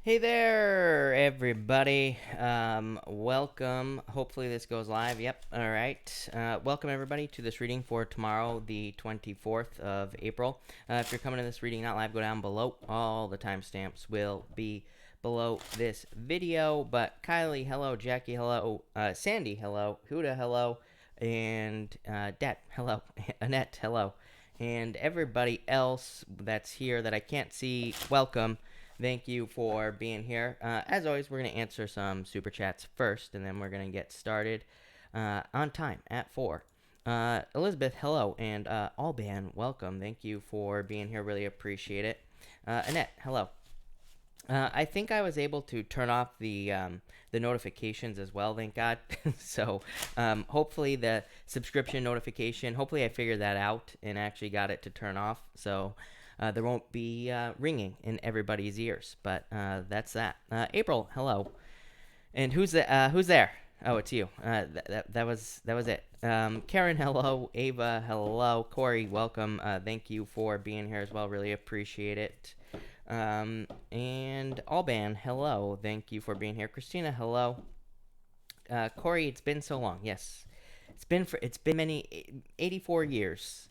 Hey there, everybody. Welcome. Hopefully this goes live. Yep. All right. Welcome, everybody, to this reading for tomorrow, the 24th of April. If you're coming to this reading not live, go down below. All the timestamps will be below this video. But Kylie, hello. Jackie, hello. Sandy, hello. Huda, hello. And Det, hello. Annette, hello. And everybody else that's here that I can't see, welcome. Thank you for being here. As always, we're going to answer some super chats first, and then we're going to get started on time at 4. Elizabeth, hello, and Alban, welcome. Thank you for being here. Really appreciate it. Annette, hello. I think I was able to turn off the notifications as well, thank God. So hopefully the subscription notification, hopefully I figured that out and actually got it to turn off. So there won't be ringing in everybody's ears, but that's that. April, hello. And who's there? Oh, it's you. That was it. Karen, hello. Ava, hello. Corey, welcome. Thank you for being here as well. Really appreciate it. And Alban, hello. Thank you for being here. Christina, hello. Corey, it's been so long. Yes, it's been many 84 years.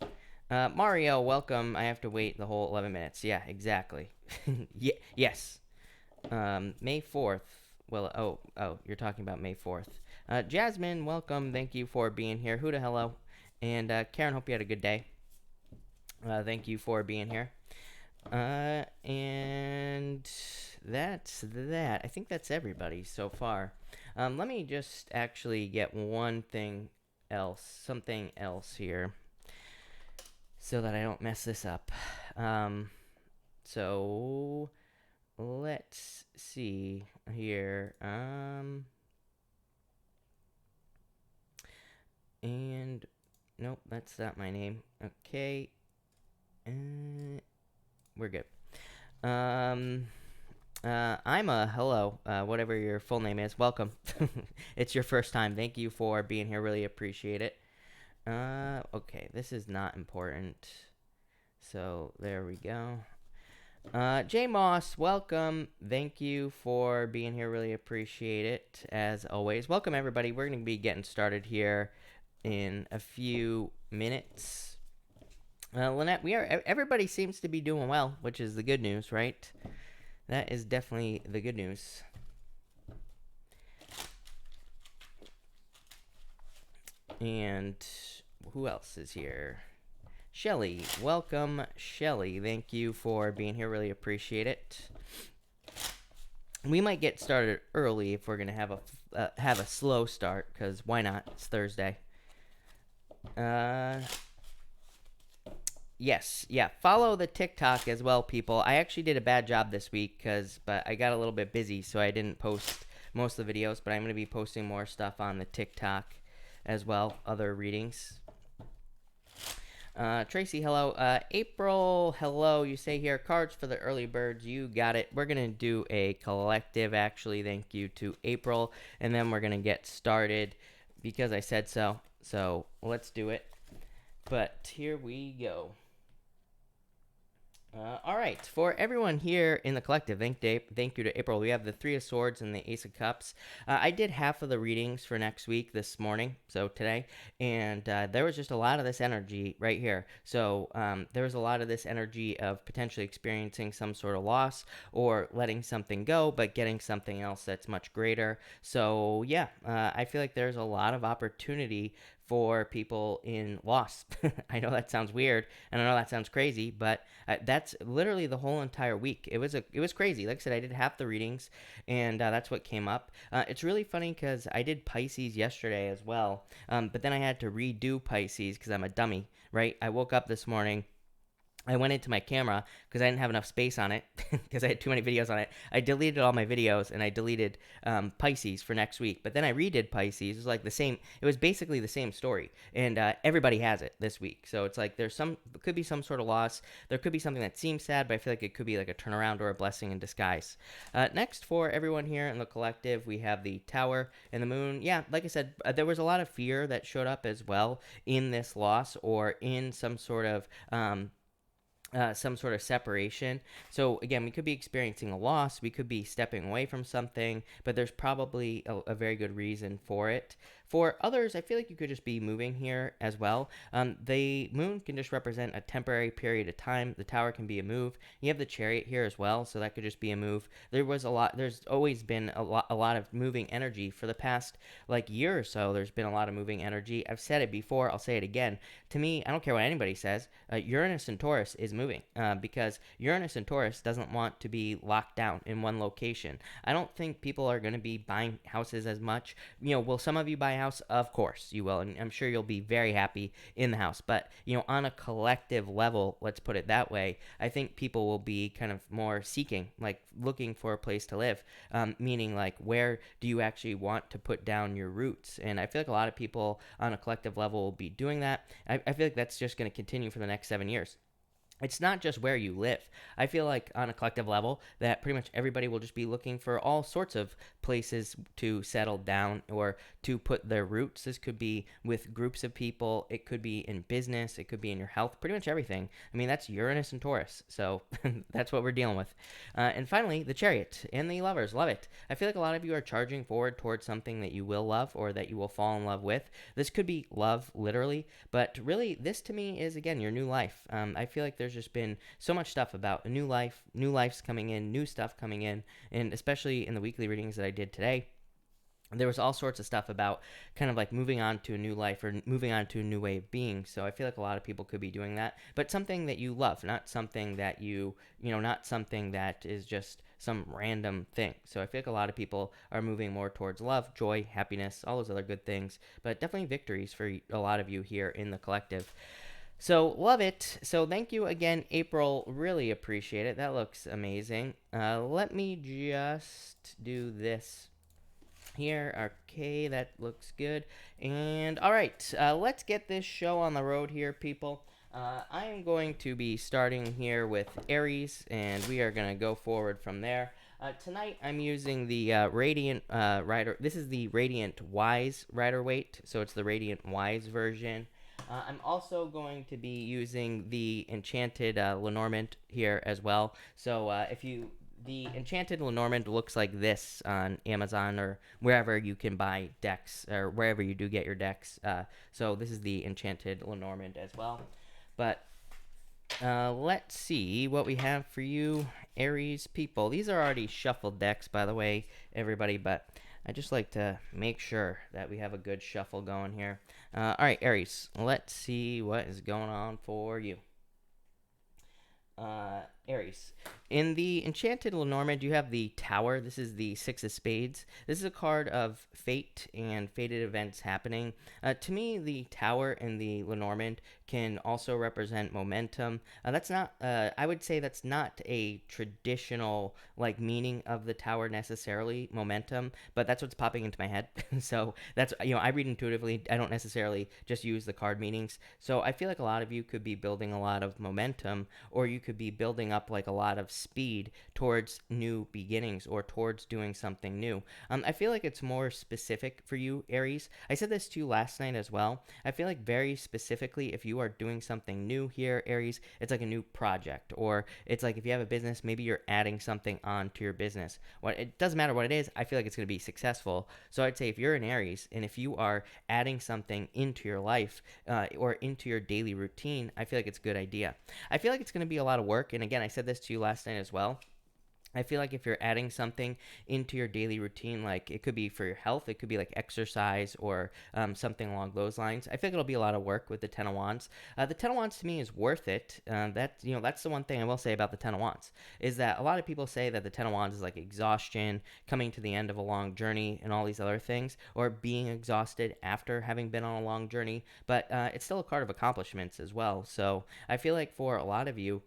Mario, welcome. I have to wait the whole 11 minutes. Yeah, exactly. Yes. May 4th. Well, you're talking about May 4th. Jasmine, welcome. Thank you for being here. Huda, hello. And Karen, hope you had a good day. Thank you for being here. And that's that. I think that's everybody so far. Let me just actually get something else here, so that I don't mess this up. So let's see here. And nope, that's not my name. Okay. We're good. I'm a hello, whatever your full name is. Welcome. It's your first time. Thank you for being here. Really appreciate it. Okay, this is not important. So there we go. J Moss, welcome. Thank you for being here. Really appreciate it, as always. Welcome, everybody. We're going to be getting started here in a few minutes. Lynette, everybody seems to be doing well, which is the good news, right? That is definitely the good news. And who else is here? Shelly, welcome, Shelly. Thank you for being here. Really appreciate it. We might get started early if we're gonna have a slow start, because why not? It's Thursday. Yes, yeah. Follow the TikTok as well, people. I actually did a bad job this week, but I got a little bit busy, so I didn't post most of the videos. But I'm gonna be posting more stuff on the TikTok as well, other readings. Tracy, hello. April, hello. You say here, cards for the early birds. You got it. We're going to do a collective, actually. Thank you to April. And then we're going to get started because I said so. So let's do it. But here we go. All right, for everyone here in the collective, thank you to April. We have the Three of Swords and the Ace of Cups. I did half of the readings for next week this morning, so today, and there was just a lot of this energy right here. So there was a lot of this energy of potentially experiencing some sort of loss or letting something go, but getting something else that's much greater. So yeah, I feel like there's a lot of opportunity for people in loss. I know that sounds weird, and I know that sounds crazy, but that's literally the whole entire week. It was crazy. Like I said, I did half the readings, and that's what came up. It's really funny because I did Pisces yesterday as well, but then I had to redo Pisces because I'm a dummy, right? I woke up this morning. I went into my camera because I didn't have enough space on it because I had too many videos on it. I deleted all my videos and I deleted Pisces for next week. But then I redid Pisces. It was like the same. It was basically the same story, and everybody has it this week. So it's like there could be some sort of loss. There could be something that seems sad, but I feel like it could be like a turnaround or a blessing in disguise. Next, for everyone here in the collective, we have the Tower and the Moon. Yeah, like I said, there was a lot of fear that showed up as well in this loss or in some sort of some sort of separation. So again, we could be experiencing a loss, we could be stepping away from something, but there's probably a very good reason for it. For others, I feel like you could just be moving here as well. The moon can just represent a temporary period of time. The tower can be a move. You have the chariot here as well, so that could just be a move. There's always been a lot of moving energy for the past like year or so. There's been a lot of moving energy. I've said it before, I'll say it again. To me, I don't care what anybody says, Uranus and Taurus is moving because Uranus and Taurus doesn't want to be locked down in one location. I don't think people are going to be buying houses as much. Will some of you buy a house? Of course you will, and I'm sure you'll be very happy in the house. But, on a collective level, let's put it that way, I think people will be kind of more seeking, like looking for a place to live, meaning like where do you actually want to put down your roots? And I feel like a lot of people on a collective level will be doing that. I feel like that's just going to continue for the next 7 years. It's not just where you live. I feel like on a collective level that pretty much everybody will just be looking for all sorts of places to settle down or to put their roots. This could be with groups of people. It could be in business. It could be in your health. Pretty much everything. I mean, that's Uranus and Taurus. So that's what we're dealing with. And finally, the Chariot and the Lovers. Love it. I feel like a lot of you are charging forward towards something that you will love or that you will fall in love with. This could be love, literally. But really, this to me is, again, your new life. I feel like there's just been so much stuff about a new life, new life's coming in, new stuff coming in, and especially in the weekly readings that I did today, there was all sorts of stuff about kind of like moving on to a new life or moving on to a new way of being. So I feel like a lot of people could be doing that, but something that you love, not something that not something that is just some random thing. So I feel like a lot of people are moving more towards love, joy, happiness, all those other good things, but definitely victories for a lot of you here in the collective. So love it. So thank you again, April. Really appreciate it. That looks amazing. Let me just do this here. Okay, that looks good. And all right, let's get this show on the road here, people. I am going to be starting here with Aries, and we are going to go forward from there. Tonight, I'm using the Radiant Rider. This is the Radiant Wise Rider Weight, so it's the Radiant Wise version. I'm also going to be using the Enchanted Lenormand here as well. So the Enchanted Lenormand looks like this on Amazon or wherever you can buy decks or wherever you do get your decks. So this is the Enchanted Lenormand as well. But let's see what we have for you, Aries people. These are already shuffled decks, by the way, everybody, but I just like to make sure that we have a good shuffle going here. All right, Aries, let's see what is going on for you. Aries. In the Enchanted Lenormand, you have the Tower. This is the Six of Spades. This is a card of fate and fated events happening. To me, the Tower and the Lenormand can also represent momentum. That's not, I would say that's not a traditional, like, meaning of the Tower necessarily, momentum, but that's what's popping into my head. So that's, I read intuitively. I don't necessarily just use the card meanings. So I feel like a lot of you could be building a lot of momentum, or you could be building up like a lot of speed towards new beginnings or towards doing something new. I feel like it's more specific for you, Aries. I said this to you last night as well. I feel like very specifically, if you are doing something new here, Aries, it's like a new project, or it's like if you have a business, maybe you're adding something on to your business. It doesn't matter what it is. I feel like it's going to be successful. So I'd say if you're an Aries and if you are adding something into your life or into your daily routine, I feel like it's a good idea. I feel like it's going to be a lot of work. And again, I said this to you last night as well. I feel like if you're adding something into your daily routine, like it could be for your health, it could be like exercise or something along those lines. I feel like it'll be a lot of work with the Ten of Wands. The Ten of Wands to me is worth it. That's the one thing I will say about the Ten of Wands is that a lot of people say that the Ten of Wands is like exhaustion, coming to the end of a long journey, and all these other things, or being exhausted after having been on a long journey. But it's still a card of accomplishments as well. So I feel like for a lot of you,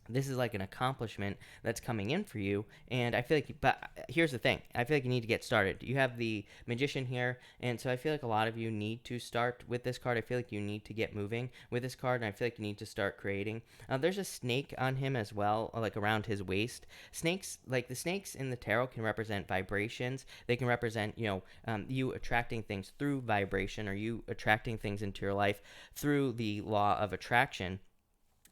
this is like an accomplishment that's coming in for you. And I feel like, but here's the thing. I feel like you need to get started. You have the Magician here. And so I feel like a lot of you need to start with this card. I feel like you need to get moving with this card. And I feel like you need to start creating. There's a snake on him as well, like around his waist. Snakes, like the snakes in the tarot can represent vibrations. They can represent, you attracting things through vibration or you attracting things into your life through the law of attraction.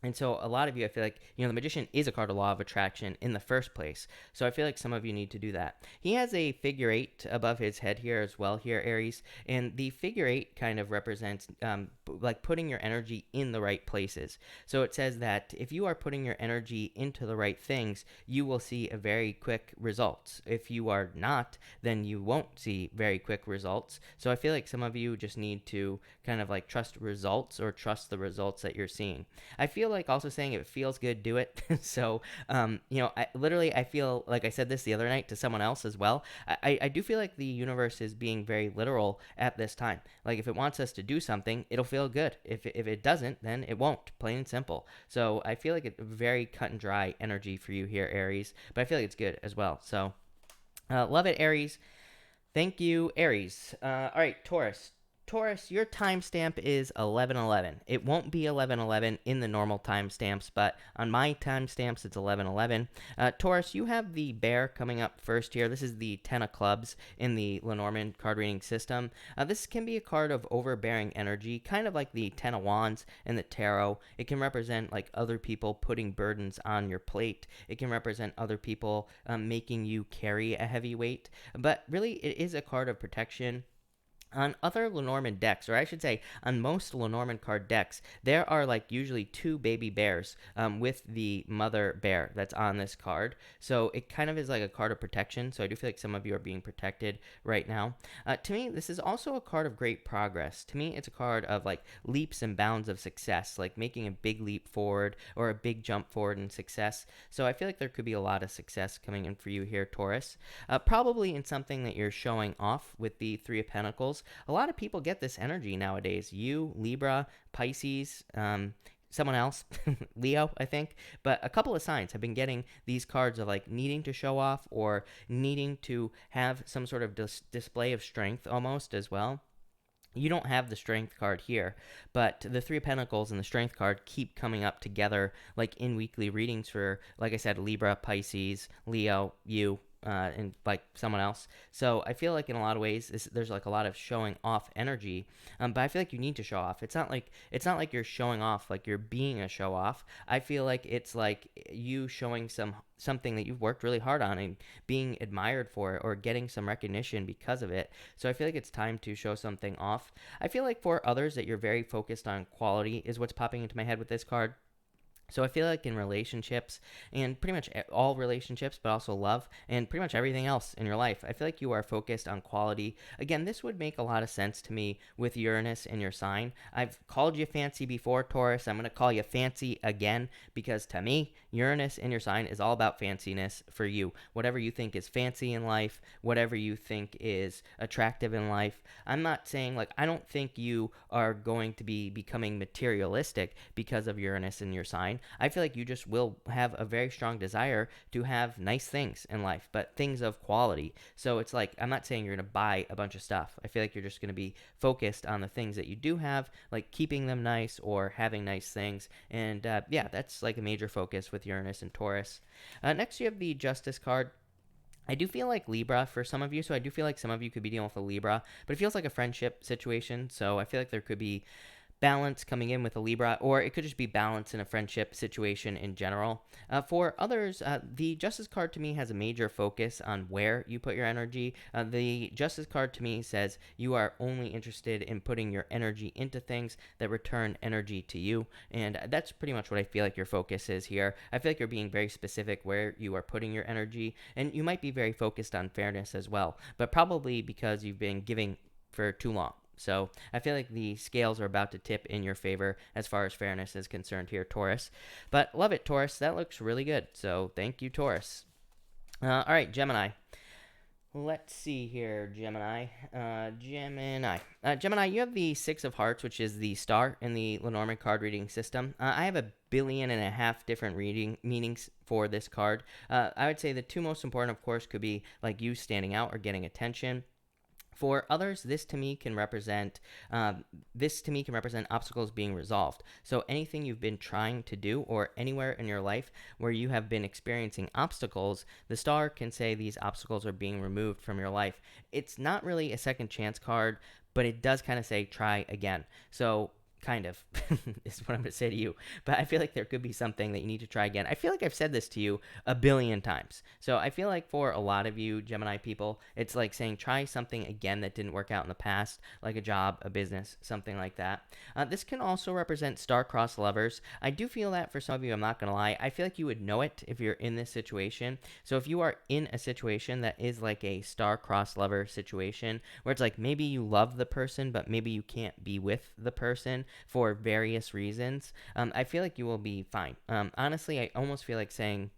And so a lot of you, I feel like, the Magician is a card of law of attraction in the first place. So I feel like some of you need to do that. He has a figure eight above his head here as well, here, Aries. And the figure eight kind of represents like putting your energy in the right places. So it says that if you are putting your energy into the right things, you will see a very quick results. If you are not, then you won't see very quick results. So I feel like some of you just need to kind of like trust results, or trust the results that you're seeing. I feel like also saying if it feels good, do it. So, I feel like I said this the other night to someone else as well. I do feel like the universe is being very literal at this time. Like if it wants us to do something, it'll feel good. If it doesn't, then it won't. Plain and simple. So I feel like it's very cut and dry energy for you here, Aries. But I feel like it's good as well. So love it, Aries. Thank you, Aries. All right, Taurus. Taurus, your timestamp is 11:11. It won't be 11:11 in the normal timestamps, but on my timestamps, it's 11:11. Taurus, you have the bear coming up first here. This is the Ten of Clubs in the Lenormand card reading system. This can be a card of overbearing energy, kind of like the Ten of Wands and the Tarot. It can represent like other people putting burdens on your plate. It can represent other people making you carry a heavy weight. But really, it is a card of protection. On other Lenormand decks, or I should say on most Lenormand card decks, there are like usually two baby bears with the mother bear that's on this card. So it kind of is like a card of protection. So I do feel like some of you are being protected right now. To me, this is also a card of great progress. To me, it's a card of like leaps and bounds of success, like making a big leap forward or a big jump forward in success. So I feel like there could be a lot of success coming in for you here, Taurus. Probably in something that you're showing off with the Three of Pentacles. A lot of people get this energy nowadays. You, Libra, Pisces, someone else, Leo, I think. But a couple of signs have been getting these cards of like needing to show off or needing to have some sort of display of strength almost as well. You don't have the strength card here, but the Three of Pentacles and the strength card keep coming up together like in weekly readings for, like I said, Libra, Pisces, Leo, you, and like someone else. So I feel like in a lot of ways there's like a lot of showing off energy, but I feel like you need to show off. It's not like you're showing off like you're being a show off. I feel like it's like you showing something that you've worked really hard on and being admired for it, or getting some recognition because of it. So I feel like it's time to show something off. I feel like for others that you're very focused on quality is what's popping into my head with this card. So I feel like in relationships, and pretty much all relationships, but also love, and pretty much everything else in your life, I feel like you are focused on quality. Again, this would make a lot of sense to me with Uranus in your sign. I've called you fancy before, Taurus. I'm going to call you fancy again, because to me, Uranus in your sign is all about fanciness for you. Whatever you think is fancy in life, whatever you think is attractive in life. I'm not saying, like, I don't think you are going to be becoming materialistic because of Uranus in your sign. I feel like you just will have a very strong desire to have nice things in life, but things of quality. So it's like, I'm not saying you're going to buy a bunch of stuff. I feel like you're just going to be focused on the things that you do have, like keeping them nice or having nice things. And yeah, that's like a major focus with Uranus and Taurus. Next, you have the Justice card. I do feel like Libra for some of you, so I do feel like some of you could be dealing with a Libra, but it feels like a friendship situation, so I feel like there could be balance coming in with a Libra, or it could just be balance in a friendship situation in general. For others, the Justice card to me has a major focus on where you put your energy. The Justice card to me says you are only interested in putting your energy into things that return energy to you, and that's pretty much what I feel like your focus is here. I feel like you're being very specific where you are putting your energy, and you might be very focused on fairness as well, but probably because you've been giving for too long. So I feel like the scales are about to tip in your favor as far as fairness is concerned here, Taurus. But love it, Taurus. That looks really good. So thank you, Taurus. All right, Gemini. Let's see here, Gemini. Gemini, you have the Six of Hearts, which is the star in the Lenormand card reading system. I have 1.5 billion different reading meanings for this card. I would say the two most important, of course, could be like you standing out or getting attention. For others, this to me can represent obstacles being resolved. So anything you've been trying to do, or anywhere in your life where you have been experiencing obstacles, the star can say these obstacles are being removed from your life. It's not really a second chance card, but it does kind of say try again. So kind of, is what I'm going to say to you. But I feel like there could be something that you need to try again. I feel like I've said this to you a billion times. So I feel like for a lot of you Gemini people, it's like saying try something again that didn't work out in the past, like a job, a business, something like that. This can also represent star-crossed lovers. I do feel that for some of you, I'm not going to lie, I feel like you would know it if you're in this situation. So if you are in a situation that is like a star-crossed lover situation, where it's like maybe you love the person, but maybe you can't be with the person for various reasons, I feel like you will be fine. Honestly, I almost feel like saying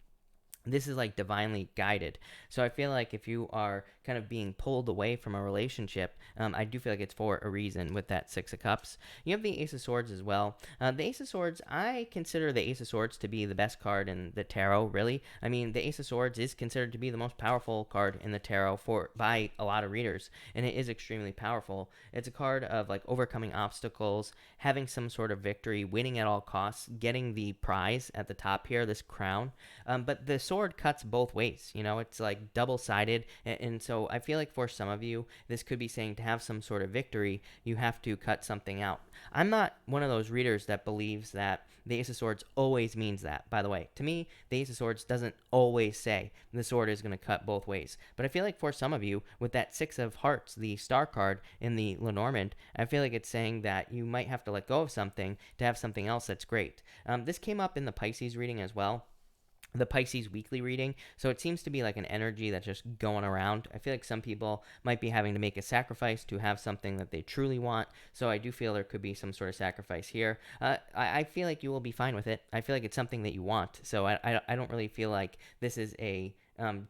this is like divinely guided. So I feel like if you are kind of being pulled away from a relationship, I do feel like it's for a reason with that Six of Cups. You have the Ace of Swords as well. The Ace of Swords, I consider the Ace of Swords to be the best card in the tarot, really. I mean, the Ace of Swords is considered to be the most powerful card in the tarot by a lot of readers, and it is extremely powerful. It's a card of like overcoming obstacles, having some sort of victory, winning at all costs, getting the prize at the top here, this crown. But the sword cuts both ways, it's like double-sided, and so I feel like for some of you this could be saying to have some sort of victory you have to cut something out. I'm not one of those readers that believes that the Ace of Swords always means that. By the way, to me the Ace of Swords doesn't always say the sword is going to cut both ways, but I feel like for some of you with that Six of Hearts, the star card in the Lenormand, I feel like it's saying that you might have to let go of something to have something else that's great. This came up in the Pisces reading as well, the Pisces weekly reading. So it seems to be like an energy that's just going around. I feel like some people might be having to make a sacrifice to have something that they truly want. So I do feel there could be some sort of sacrifice here. I feel like you will be fine with it. I feel like it's something that you want. So I don't really feel like this is a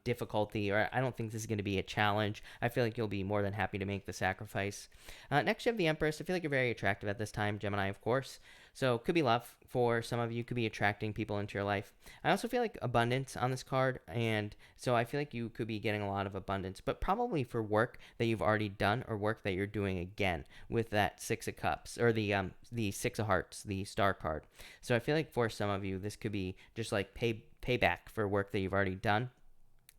difficulty, or I don't think this is going to be a challenge. I feel like you'll be more than happy to make the sacrifice. Next, you have the Empress. I feel like you're very attractive at this time, Gemini, of course. So could be love for some of you, could be attracting people into your life. I also feel like abundance on this card, and so I feel like you could be getting a lot of abundance, but probably for work that you've already done or work that you're doing again with that Six of Cups, or the Six of Hearts, the star card. So I feel like for some of you this could be just like payback for work that you've already done.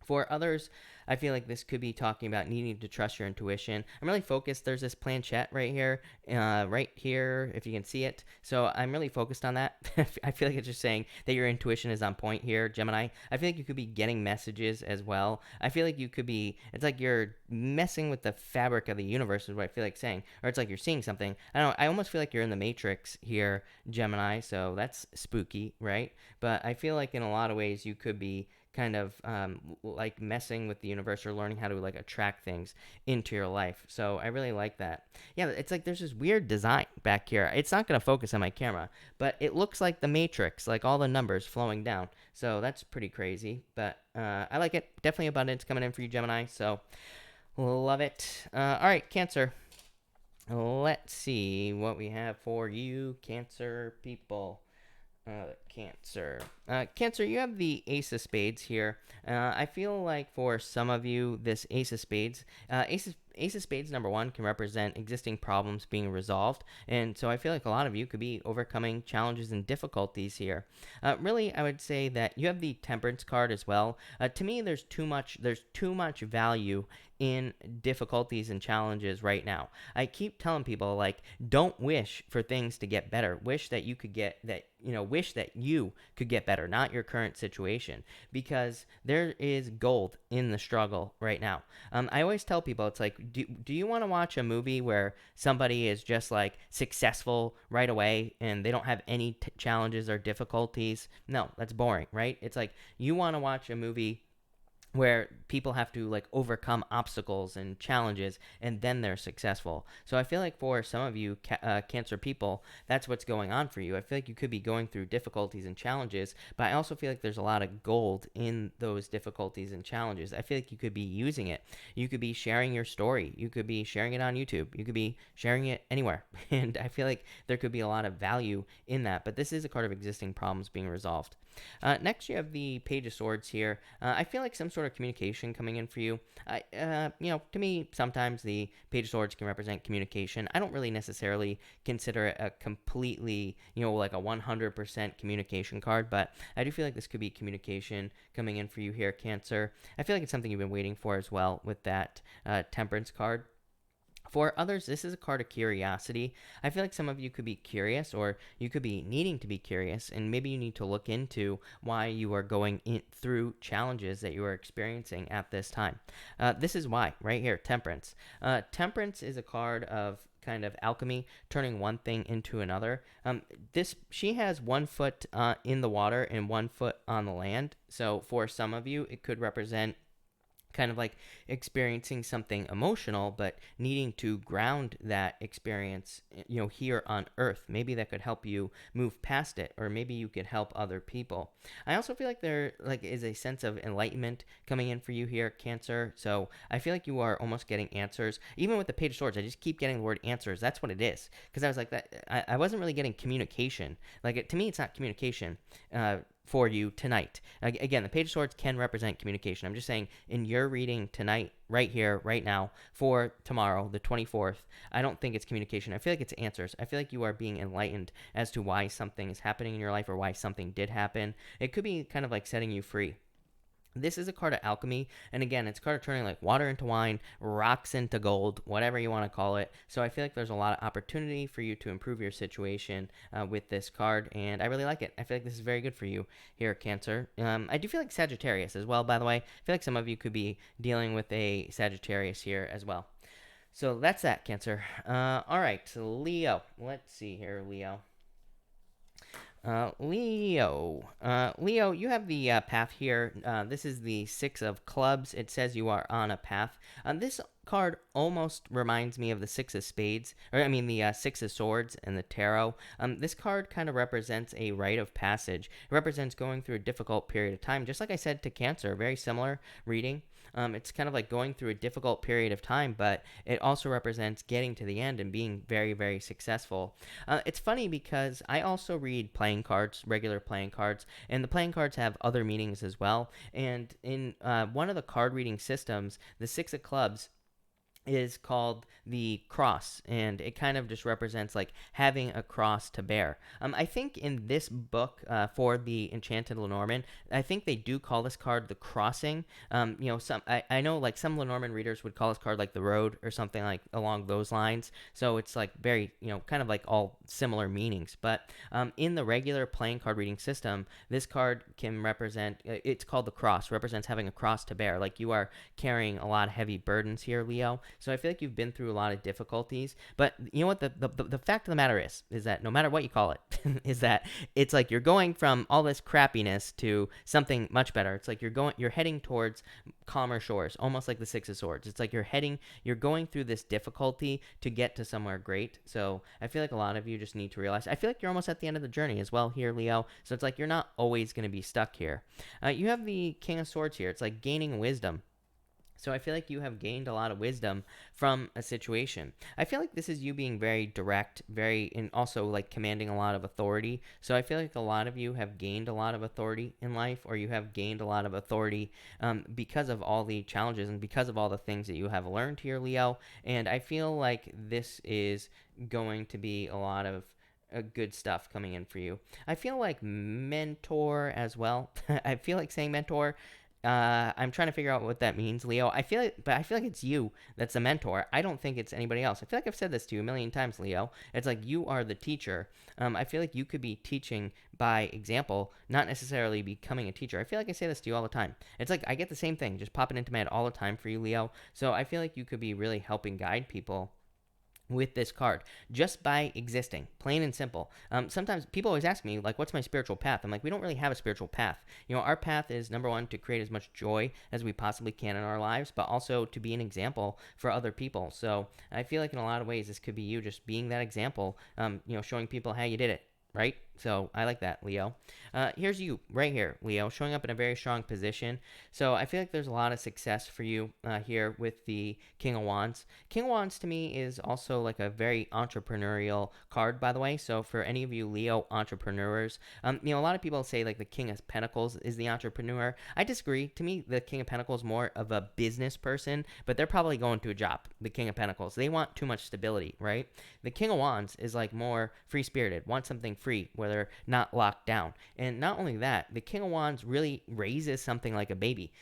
For others, I feel like this could be talking about needing to trust your intuition. I'm really focused. There's this planchette right here, if you can see it. So I'm really focused on that. I feel like it's just saying that your intuition is on point here, Gemini. I feel like you could be getting messages as well. I feel like you could be, it's like you're messing with the fabric of the universe is what I feel like saying. Or it's like you're seeing something. I don't know, I almost feel like you're in the Matrix here, Gemini. So that's spooky, right? But I feel like in a lot of ways you could be kind of like messing with the universe or learning how to like attract things into your life. So I really like that. Yeah, it's like there's this weird design back here. It's not going to focus on my camera, but it looks like the Matrix, like all the numbers flowing down. So that's pretty crazy, but I like it. Definitely abundance coming in for you, Gemini. So love it. All right, Cancer. Let's see what we have for you, Cancer people. Cancer, you have the Ace of Spades here. I feel like for some of you, this Ace of Spades, Ace of Spades number one can represent existing problems being resolved, and so I feel like a lot of you could be overcoming challenges and difficulties here. Really, I would say that you have the Temperance card as well. To me, there's too much value in difficulties and challenges right now. I keep telling people, like, don't wish for things to get better. Wish that you could get better, not your current situation, because there is gold in the struggle right now. I always tell people, it's like, do you want to watch a movie where somebody is just like successful right away and they don't have any challenges or difficulties? No, that's boring, right? It's like you want to watch a movie where people have to like overcome obstacles and challenges and then they're successful. So I feel like for some of you Cancer people, that's what's going on for you. I feel like you could be going through difficulties and challenges, but I also feel like there's a lot of gold in those difficulties and challenges. I feel like you could be using it. You could be sharing your story. You could be sharing it on YouTube. You could be sharing it anywhere. And I feel like there could be a lot of value in that, but this is a card of existing problems being resolved. Next, you have the Page of Swords here. I feel like some sort of communication coming in for you. To me, sometimes the Page of Swords can represent communication. I don't really necessarily consider it a completely, like a 100% communication card, but I do feel like this could be communication coming in for you here, Cancer. I feel like it's something you've been waiting for as well with that Temperance card. For others, this is a card of curiosity. I feel like some of you could be curious, or you could be needing to be curious, and maybe you need to look into why you are going through challenges that you are experiencing at this time. This is why, right here, Temperance. Temperance is a card of kind of alchemy, turning one thing into another. She has 1 foot in the water and 1 foot on the land. So for some of you, it could represent kind of like experiencing something emotional but needing to ground that experience, here on earth. Maybe that could help you move past it, or maybe you could help other people. I also feel like there like is a sense of enlightenment coming in for you here, Cancer. So I feel like you are almost getting answers. Even with the Page of Swords, I just keep getting the word answers. That's what it is, because I was like that. I wasn't really getting communication. To me, it's not communication for you tonight. Again, the Page of Swords can represent communication. I'm just saying, in your reading tonight, right here, right now, for tomorrow, the 24th, I don't think it's communication. I feel like it's answers. I feel like you are being enlightened as to why something is happening in your life, or why something did happen. It could be kind of like setting you free. This is a card of alchemy, and again, it's a card of turning like water into wine, rocks into gold, whatever you want to call it. So I feel like there's a lot of opportunity for you to improve your situation with this card, and I really like it. I feel like this is very good for you here, Cancer. I do feel like Sagittarius as well, by the way. I feel like some of you could be dealing with a Sagittarius here as well. So that's that, Cancer. All right, Leo. Let's see here, Leo. Leo, you have the path here. This is the Six of Clubs. It says you are on a path. This card almost reminds me of the Six of Spades, or I mean the Six of Swords and the Tarot. This card kind of represents a rite of passage. It represents going through a difficult period of time, just like I said to Cancer, very similar reading. It's kind of like going through a difficult period of time, but it also represents getting to the end and being very, very successful. It's funny because I also read playing cards, regular playing cards, and the playing cards have other meanings as well. And in one of the card reading systems, the Six of Clubs is called the cross, and it kind of just represents like having a cross to bear. I think in this book for the Enchanted Lenormand, I think they do call this card the crossing. I know like some Lenormand readers would call this card like the road or something like along those lines. So it's like very, kind of like all similar meanings. But in the regular playing card reading system, this card can represent, it's called the cross, represents having a cross to bear. Like you are carrying a lot of heavy burdens here, Leo. So I feel like you've been through a lot of difficulties, but you know what? The fact of the matter is that no matter what you call it, is that it's like you're going from all this crappiness to something much better. It's like you're heading towards calmer shores, almost like the Six of Swords. It's like you're going through this difficulty to get to somewhere great. So I feel like a lot of you just need to realize, I feel like you're almost at the end of the journey as well here, Leo. So it's like you're not always going to be stuck here. You have the King of Swords here. It's like gaining wisdom. So I feel like you have gained a lot of wisdom from a situation. I feel like this is you being very direct, and also like commanding a lot of authority. So I feel like a lot of you have gained a lot of authority in life, or you have gained a lot of authority because of all the challenges and because of all the things that you have learned here, Leo. And I feel like this is going to be a lot of good stuff coming in for you. I feel like mentor as well. I feel like saying mentor. I'm trying to figure out what that means, Leo. I feel like it's you that's the mentor. I don't think it's anybody else. I feel like I've said this to you a million times, Leo. It's like you are the teacher. I feel like you could be teaching by example, not necessarily becoming a teacher. I feel like I say this to you all the time. It's like I get the same thing just popping into my head all the time for you, Leo. So I feel like you could be really helping guide people with this card just by existing, plain and simple. Sometimes people always ask me like, what's my spiritual path? I'm like, we don't really have a spiritual path. Our path is, number one, to create as much joy as we possibly can in our lives, but also to be an example for other people. So I feel like in a lot of ways this could be you just being that example, showing people how you did it, right? So I like that, Leo. Here's you right here, Leo, showing up in a very strong position. So I feel like there's a lot of success for you here with the King of Wands. King of Wands to me is also like a very entrepreneurial card, by the way. So for any of you Leo entrepreneurs, a lot of people say like the King of Pentacles is the entrepreneur. I disagree. To me, the King of Pentacles is more of a business person, but they're probably going to a job. The King of Pentacles, they want too much stability, right? The King of Wands is like more free-spirited, want something free, where they're not locked down. And not only that, the King of Wands really raises something like a baby.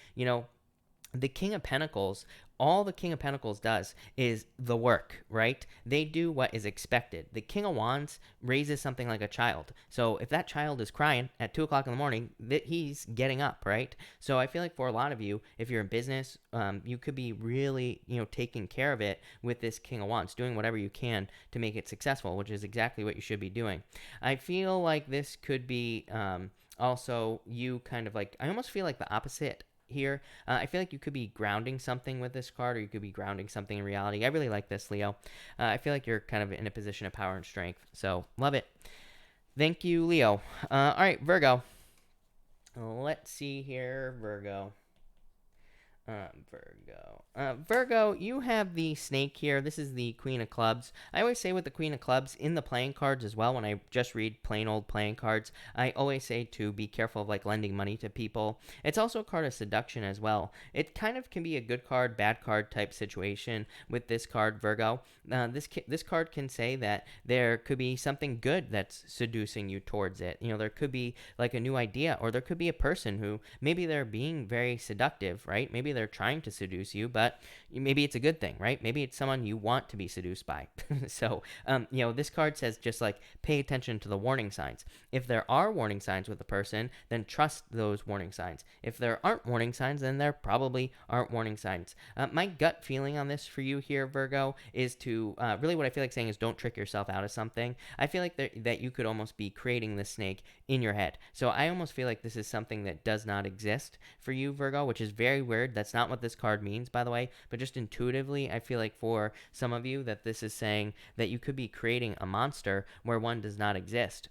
the King of Pentacles, all the King of Pentacles does is the work, right? They do what is expected. The King of Wands raises something like a child. So if that child is crying at 2 o'clock in the morning, he's getting up, right? So I feel like for a lot of you, if you're in business, you could be really, taking care of it with this King of Wands, doing whatever you can to make it successful, which is exactly what you should be doing. I feel like this could be also you kind of like, I almost feel like the opposite here. I feel like you could be grounding something with this card, or you could be grounding something in reality. I really like this, Leo. I feel like you're kind of in a position of power and strength. So, love it. Thank you, Leo. All right, Virgo. Let's see here, Virgo. Virgo, you have the snake here. This is the Queen of Clubs. I always say with the Queen of Clubs in the playing cards as well, when I just read plain old playing cards, I always say to be careful of like lending money to people. It's also a card of seduction as well. It kind of can be a good card, bad card type situation with this card, Virgo. This card can say that there could be something good that's seducing you towards it. There could be like a new idea, or there could be a person who maybe they're being very seductive, right? Maybe they're trying to seduce you, but maybe it's a good thing, right? Maybe it's someone you want to be seduced by. So, this card says just like pay attention to the warning signs. If there are warning signs with a person, then trust those warning signs. If there aren't warning signs, then there probably aren't warning signs. My gut feeling on this for you here, Virgo, is to really what I feel like saying is don't trick yourself out of something. I feel like that you could almost be creating this snake in your head. So I almost feel like this is something that does not exist for you, Virgo, which is very weird. That's not what this card means, by the way, but just intuitively, I feel like for some of you that this is saying that you could be creating a monster where one does not exist.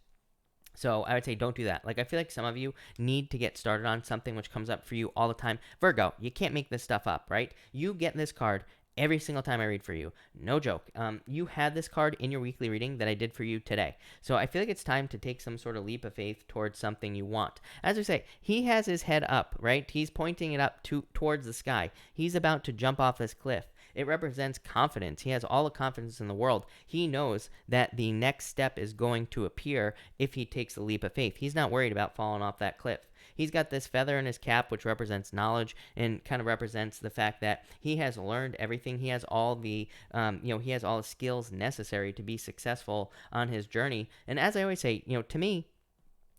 So I would say don't do that. Like, I feel like some of you need to get started on something which comes up for you all the time. Virgo, you can't make this stuff up, right? You get this card every single time I read for you. No joke. You had this card in your weekly reading that I did for you today. So I feel like it's time to take some sort of leap of faith towards something you want. As we say, he has his head up, right? He's pointing it up towards the sky. He's about to jump off this cliff. It represents confidence. He has all the confidence in the world. He knows that the next step is going to appear if he takes a leap of faith. He's not worried about falling off that cliff. He's got this feather in his cap, which represents knowledge and kind of represents the fact that he has learned everything. He has all the, he has all the skills necessary to be successful on his journey. And as I always say, to me,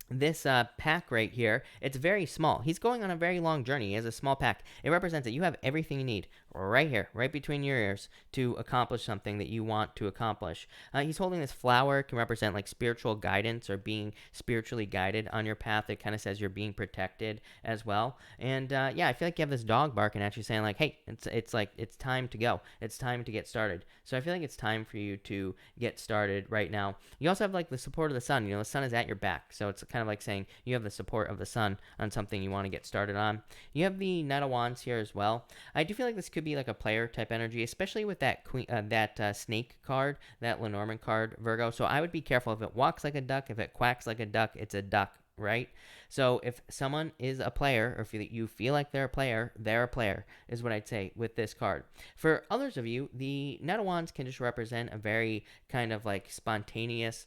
this pack right here, it's very small. He's going on a very long journey. He has a small pack. It represents that you have everything you need right here, right between your ears to accomplish something that you want to accomplish. He's holding this flower. It can represent like spiritual guidance or being spiritually guided on your path. It kind of says you're being protected as well. And I feel like you have this dog barking at you saying like, hey, it's like it's time to go. It's time to get started. So I feel like it's time for you to get started right now. You also have like the support of the sun. The sun is at your back. So it's kind of like saying you have the support of the sun on something you want to get started on. You have the Knight of Wands here as well. I do feel like this could be like a player type energy, especially with that snake card, that Lenormand card, Virgo. So I would be careful. If it walks like a duck, if it quacks like a duck, it's a duck, right? So if someone is a player, or if you feel like they're a player, is what I'd say with this card. For others of you, the Knight of Wands can just represent a very kind of like spontaneous,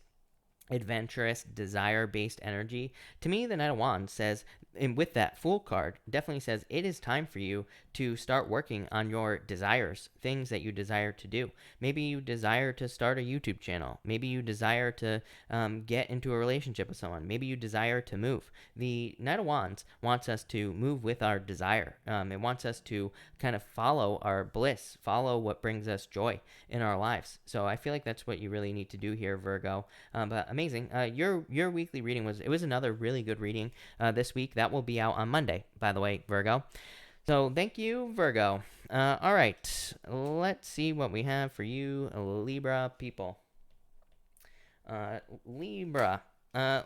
adventurous, desire-based energy. To me, the Knight of Wands says, and with that Fool card, definitely says it is time for you to start working on your desires, things that you desire to do. Maybe you desire to start a YouTube channel. Maybe you desire to get into a relationship with someone. Maybe you desire to move. The Knight of Wands wants us to move with our desire. It wants us to kind of follow our bliss, follow what brings us joy in our lives. So I feel like that's what you really need to do here, Virgo. But amazing. Your weekly reading was another really good reading this week. That will be out on Monday, by the way, Virgo. So thank you, Virgo. All right, let's see what we have for you, Libra people.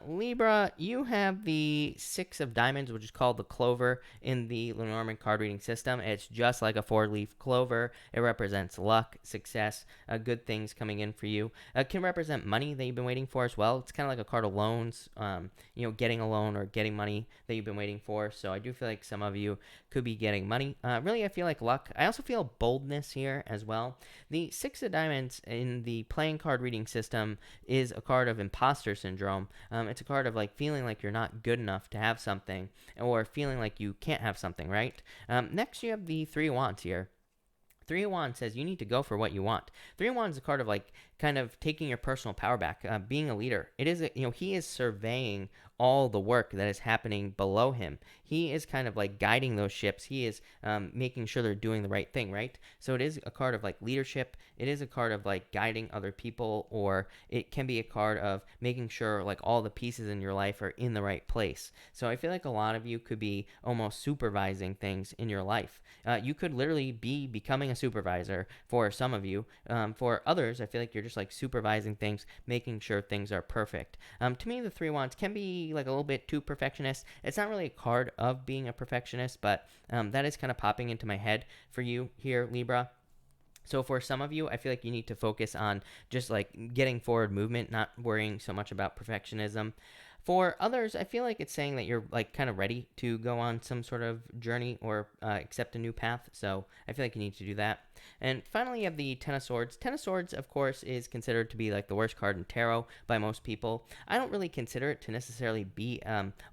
Libra, you have the Six of Diamonds, which is called the clover in the Lenormand card reading system. It's just like a four-leaf clover. It represents luck, success, good things coming in for you. It can represent money that you've been waiting for as well. It's kind of like a card of loans, getting a loan or getting money that you've been waiting for. So I do feel like some of you could be getting money. Really, I feel like luck. I also feel boldness here as well. The Six of Diamonds in the playing card reading system is a card of imposter syndrome. It's a card of like feeling like you're not good enough to have something, or feeling like you can't have something, right? Next, you have the Three of Wands here. Three of Wands says you need to go for what you want. Three of Wands is a card of like kind of taking your personal power back, being a leader. It is, he is surveying all the work that is happening below him. He is kind of like guiding those ships. He is making sure they're doing the right thing, right? So it is a card of like leadership. It is a card of like guiding other people, or it can be a card of making sure like all the pieces in your life are in the right place. So I feel like a lot of you could be almost supervising things in your life. You could literally be becoming a supervisor for some of you. For others, I feel like you're just like supervising things, making sure things are perfect. To me, the Three of Wands can be like a little bit too perfectionist. It's not really a card of being a perfectionist, but that is kind of popping into my head for you here, Libra. So for some of you, I feel like you need to focus on just like getting forward movement, not worrying so much about perfectionism. For others, I feel like it's saying that you're like kind of ready to go on some sort of journey or accept a new path. So I feel like you need to do that. And finally, you have the Ten of Swords. Ten of Swords, of course, is considered to be like the worst card in tarot by most people. I don't really consider it to necessarily be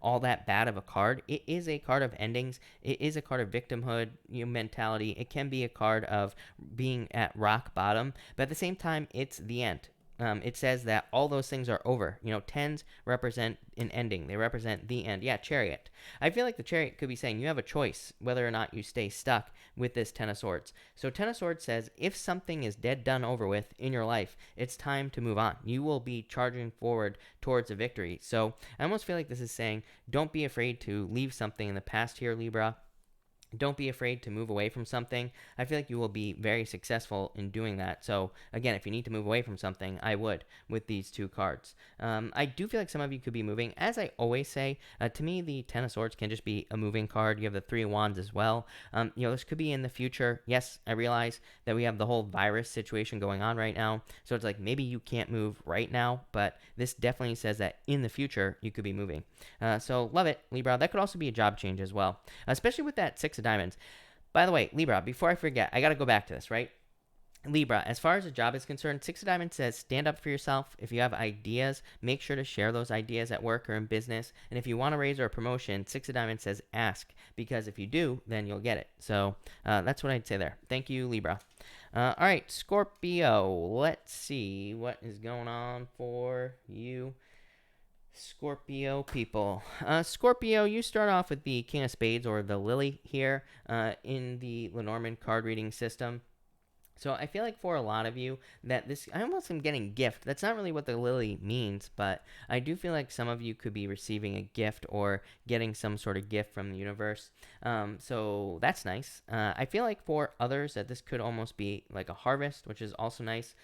all that bad of a card. It is a card of endings. It is a card of victimhood mentality. It can be a card of being at rock bottom, but at the same time, it's the end. It says that all those things are over. Tens represent an ending. They represent the end. Yeah, Chariot. I feel like the Chariot could be saying you have a choice whether or not you stay stuck with this Ten of Swords. So Ten of Swords says if something is dead, done, over with in your life, it's time to move on. You will be charging forward towards a victory. So I almost feel like this is saying don't be afraid to leave something in the past here, Libra. Don't be afraid to move away from something. I feel like you will be very successful in doing that. So again, if you need to move away from something, I would with these two cards. I do feel like some of you could be moving. As I always say, to me, the Ten of Swords can just be a moving card. You have the Three of Wands as well. This could be in the future. Yes, I realize that we have the whole virus situation going on right now. So it's like maybe you can't move right now, but this definitely says that in the future you could be moving. So love it, Libra. That could also be a job change as well, especially with that Six of Diamonds. By the way, Libra, before I forget, I got to go back to this, right? Libra, as far as a job is concerned, Six of Diamonds says stand up for yourself. If you have ideas, make sure to share those ideas at work or in business. And if you want a raise or a promotion, Six of Diamonds says ask, because if you do, then you'll get it. So that's what I'd say there. Thank you, Libra. All right, Scorpio. Let's see what is going on for you. Scorpio people. Scorpio, you start off with the King of Spades, or the Lily here in the Lenormand card reading system. So I feel like for a lot of you that this, I almost am getting gift. That's not really what the Lily means, but I do feel like some of you could be receiving a gift or getting some sort of gift from the universe. So that's nice. I feel like for others that this could almost be like a harvest, which is also nice.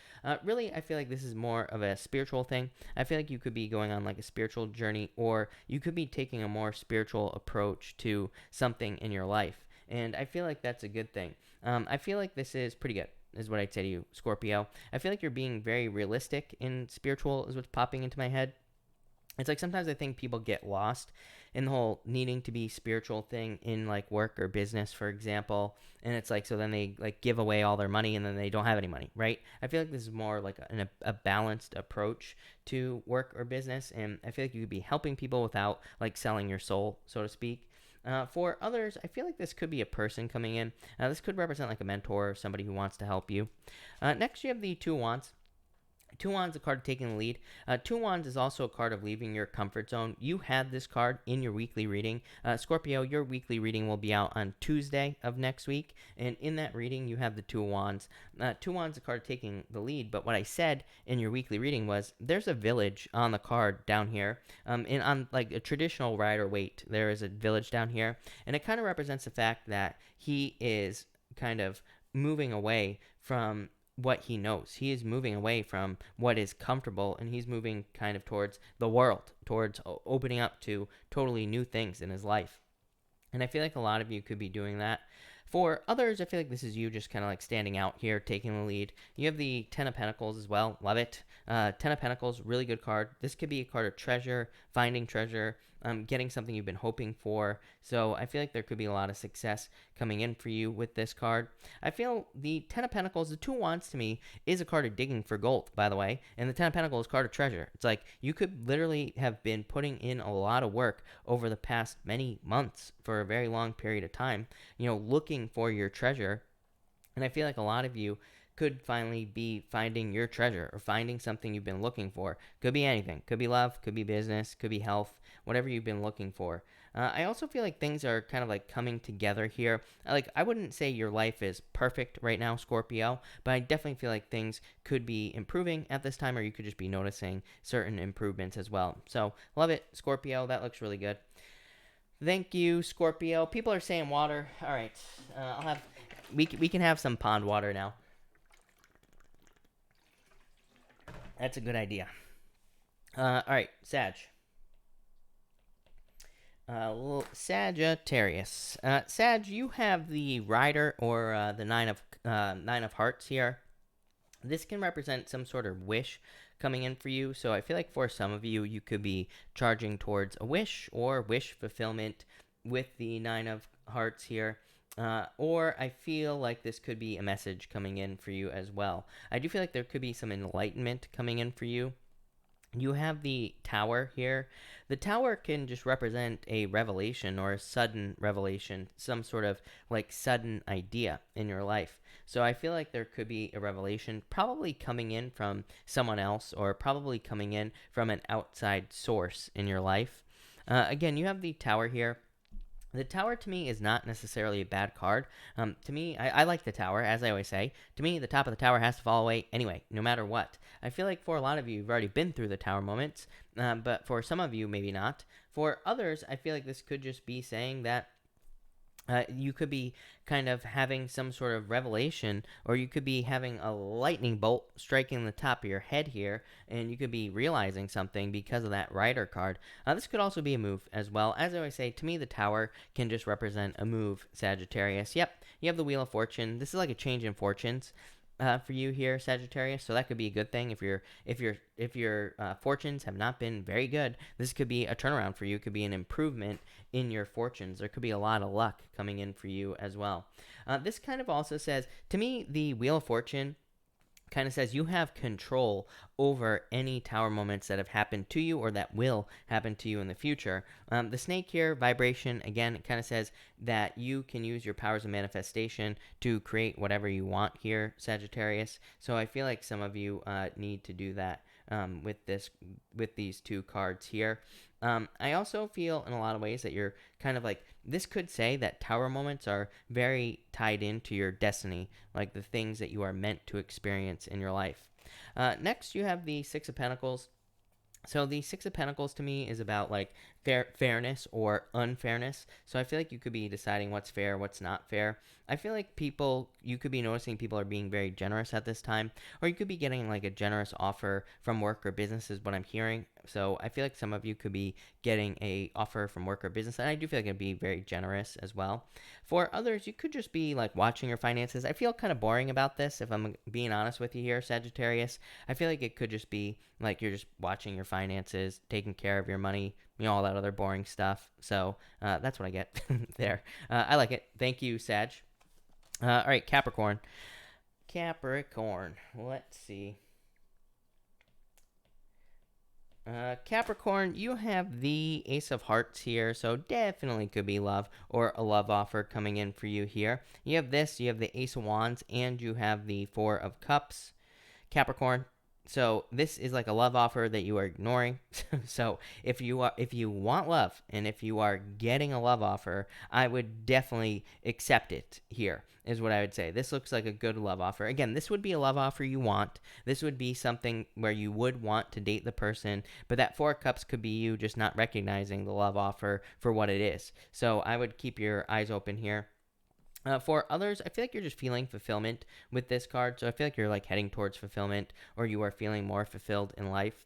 Really, I feel like this is more of a spiritual thing. I feel like you could be going on like a spiritual journey, or you could be taking a more spiritual approach to something in your life. And I feel like that's a good thing. I feel like this is pretty good, is what I'd say to you, Scorpio. I feel like you're being very realistic in spiritual, is what's popping into my head. It's like sometimes I think people get lost in the whole needing to be spiritual thing in like work or business, for example. And it's like, so then they like give away all their money and then they don't have any money, right? I feel like this is more like a balanced approach to work or business. And I feel like you could be helping people without like selling your soul, so to speak. For others, I feel like this could be a person coming in. This could represent like a mentor or somebody who wants to help you. Next, you have the Two of Wands. Two Wands, a card of taking the lead. Two Wands is also a card of leaving your comfort zone. You had this card in your weekly reading. Scorpio, your weekly reading will be out on Tuesday of next week. And in that reading, you have the Two of Wands. Two Wands, a card of taking the lead. But what I said in your weekly reading was there's a village on the card down here. And on like a traditional Rider-Waite, there is a village down here. And it kind of represents the fact that he is kind of moving away from what he knows. He is moving away from what is comfortable, and he's moving kind of towards the world, towards opening up to totally new things in his life. And I feel like a lot of you could be doing that. For others, I feel like this is you just kind of like standing out here, taking the lead. You have the Ten of Pentacles as well. Love it. Ten of Pentacles, really good card. This could be a card of treasure, finding treasure. getting something you've been hoping for. So I feel like there could be a lot of success coming in for you with this card. I feel the Ten of Pentacles, the Two of Wands to me is a card of digging for gold, by the way, and the Ten of Pentacles is a card of treasure. It's like you could literally have been putting in a lot of work over the past many months for a very long period of time, looking for your treasure. And I feel like a lot of you could finally be finding your treasure or finding something you've been looking for. Could be anything. Could be love, could be business, could be health, whatever you've been looking for. I also feel like things are kind of like coming together here. Like, I wouldn't say your life is perfect right now, Scorpio, but I definitely feel like things could be improving at this time, or you could just be noticing certain improvements as well. So, love it, Scorpio. That looks really good. Thank you, Scorpio. People are saying water. All right. We can have some pond water now. That's a good idea. All right, Sag. Sagittarius. Sag, you have the Rider or the Nine of Hearts here. This can represent some sort of wish coming in for you. So I feel like for some of you, you could be charging towards a wish or wish fulfillment with the Nine of Hearts here. Or I feel like this could be a message coming in for you as well. I do feel like there could be some enlightenment coming in for you. You have the Tower here. The Tower can just represent a revelation or a sudden revelation, some sort of like sudden idea in your life. So I feel like there could be a revelation probably coming in from someone else or probably coming in from an outside source in your life. Again, you have the Tower here. The Tower to me is not necessarily a bad card. To me, I like the Tower, as I always say. To me, the top of the tower has to fall away anyway, no matter what. I feel like for a lot of you, you've already been through the Tower moments, but for some of you, maybe not. For others, I feel like this could just be saying that you could be kind of having some sort of revelation, or you could be having a lightning bolt striking the top of your head here, and you could be realizing something because of that Rider card. This could also be a move as well. As I always say, to me, the Tower can just represent a move, Sagittarius. Yep, you have the Wheel of Fortune. This is like a change in fortunes. For you here, Sagittarius, so that could be a good thing. If your fortunes have not been very good, this could be a turnaround for you. It could be an improvement in your fortunes. There could be a lot of luck coming in for you as well. This kind of also says, to me, the Wheel of Fortune kind of says you have control over any Tower moments that have happened to you or that will happen to you in the future. The snake here, vibration, again, it kind of says that you can use your powers of manifestation to create whatever you want here, Sagittarius. So I feel like some of you need to do that with these two cards here. I also feel in a lot of ways that you're kind of like, this could say that Tower moments are very tied into your destiny, like the things that you are meant to experience in your life. Next, you have the Six of Pentacles. So the Six of Pentacles to me is about like fairness or unfairness. So I feel like you could be deciding what's fair, what's not fair. I feel like you could be noticing people are being very generous at this time, or you could be getting like a generous offer from work or business is what I'm hearing. So I feel like some of you could be getting a offer from work or business, and I do feel like it'd be very generous as well. For others, you could just be like watching your finances. I feel kind of boring about this, if I'm being honest with you here, Sagittarius. I feel like it could just be like you're just watching your finances, taking care of your money, all that other boring stuff. So that's what I get there. I like it. Thank you, Sag. All right, Capricorn. Let's see. Capricorn, you have the Ace of Hearts here, so definitely could be love or a love offer coming in for you here. You have the Ace of Wands, and you have the Four of Cups. Capricorn, so this is like a love offer that you are ignoring. So if you want love and if you are getting a love offer, I would definitely accept it here, is what I would say. This looks like a good love offer. Again, this would be a love offer you want. This would be something where you would want to date the person, but that Four of Cups could be you just not recognizing the love offer for what it is. So I would keep your eyes open here. For others, I feel like you're just feeling fulfillment with this card. So I feel like you're like heading towards fulfillment, or you are feeling more fulfilled in life.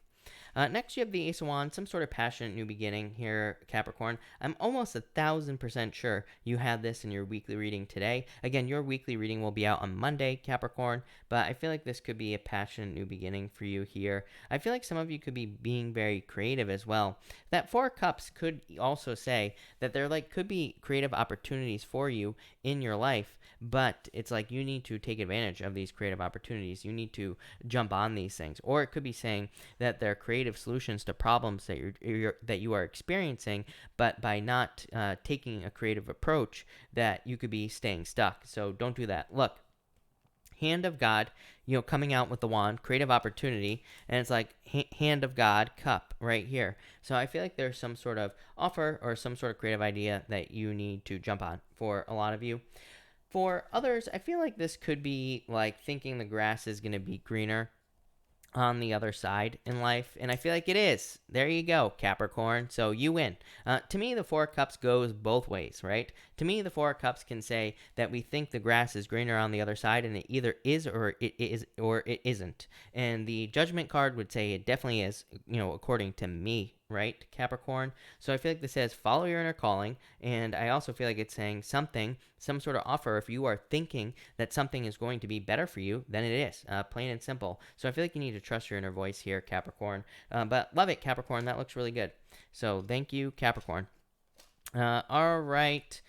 Next, you have the Ace of Wands, some sort of passionate new beginning here, Capricorn. I'm almost 1,000% sure you had this in your weekly reading today. Again, your weekly reading will be out on Monday, Capricorn, but I feel like this could be a passionate new beginning for you here. I feel like some of you could be being very creative as well. That Four of Cups could also say that there could be creative opportunities for you in your life, but it's like you need to take advantage of these creative opportunities. You need to jump on these things. Or it could be saying that there are creative solutions to problems that you are experiencing, but by not taking a creative approach, that you could be staying stuck. So don't do that. Look, hand of God, coming out with the wand, creative opportunity, and it's like hand of God, cup right here. So I feel like there's some sort of offer or some sort of creative idea that you need to jump on for a lot of you. For others, I feel like this could be like thinking the grass is going to be greener on the other side in life, and I feel like it is. There you go, Capricorn. So you win. To me, the Four of Cups goes both ways, right? To me, the Four of Cups can say that we think the grass is greener on the other side, and it either is or it isn't. And the Judgment card would say it definitely is, according to me, right, Capricorn? So I feel like this says follow your inner calling, and I also feel like it's saying some sort of offer if you are thinking that something is going to be better for you than it is, plain and simple. So I feel like you need to trust your inner voice here, Capricorn. But love it, Capricorn. That looks really good. So thank you, Capricorn. All right,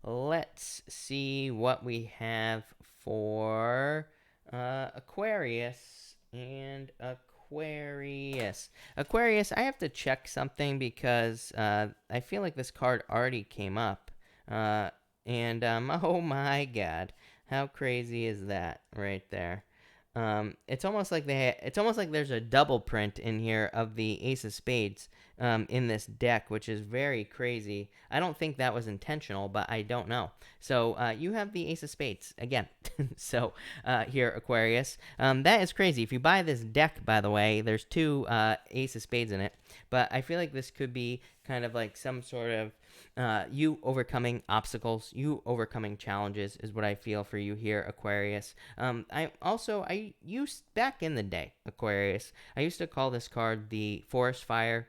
let's see what we have for Aquarius and Aquarius. Aquarius, I have to check something because I feel like this card already came up. And oh my God, how crazy is that right there? It's almost like there's a double print in here of the Ace of Spades in this deck, which is very crazy. I don't think that was intentional, but I don't know. So you have the Ace of Spades again. So here, Aquarius, that is crazy. If you buy this deck, by the way, there's two Ace of Spades in it, but I feel like this could be kind of like some sort of you overcoming obstacles, you overcoming challenges is what I feel for you here, Aquarius. I used back in the day, Aquarius, I used to call this card the Forest Fire.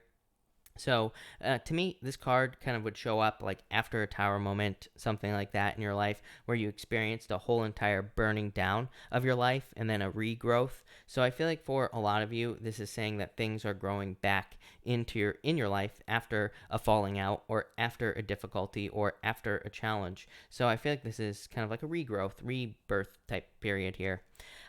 So to me, this card kind of would show up like after a tower moment, something like that in your life, where you experienced a whole entire burning down of your life and then a regrowth. So I feel like for a lot of you, this is saying that things are growing back in your life after a falling out or after a difficulty or after a challenge. So I feel like this is kind of like a regrowth, rebirth type period here.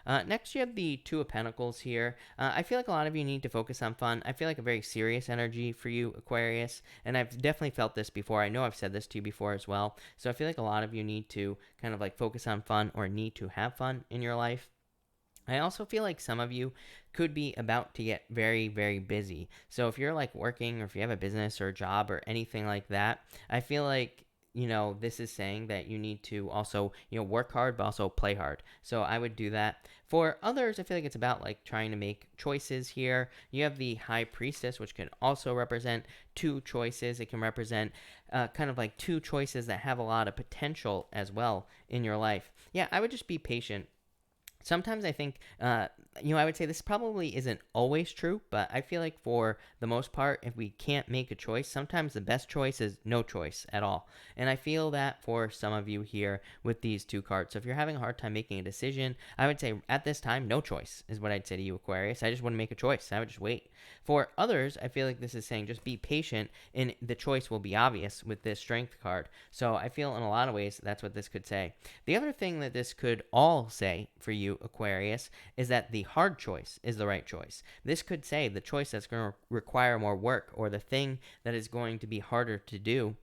Next, you have the Two of Pentacles here. I feel like a lot of you need to focus on fun. I feel like a very serious energy for you, Aquarius, and I've definitely felt this before. I know I've said this to you before as well. So I feel like a lot of you need to kind of like focus on fun or need to have fun in your life. I also feel like some of you could be about to get very, very busy. So if you're like working or if you have a business or a job or anything like that, I feel like this is saying that you need to also, work hard, but also play hard. So I would do that. For others, I feel like it's about like trying to make choices here. You have the High Priestess, which can also represent two choices. It can represent kind of like two choices that have a lot of potential as well in your life. Yeah, I would just be patient. Sometimes I think, I would say this probably isn't always true, but I feel like for the most part, if we can't make a choice, sometimes the best choice is no choice at all. And I feel that for some of you here with these two cards. So if you're having a hard time making a decision, I would say at this time, no choice is what I'd say to you, Aquarius. I just wouldn't make a choice. I would just wait. For others, I feel like this is saying just be patient and the choice will be obvious with this Strength card. So I feel in a lot of ways that's what this could say. The other thing that this could all say for you, Aquarius, is that the hard choice is the right choice. This could say the choice that's going to require more work or the thing that is going to be harder to do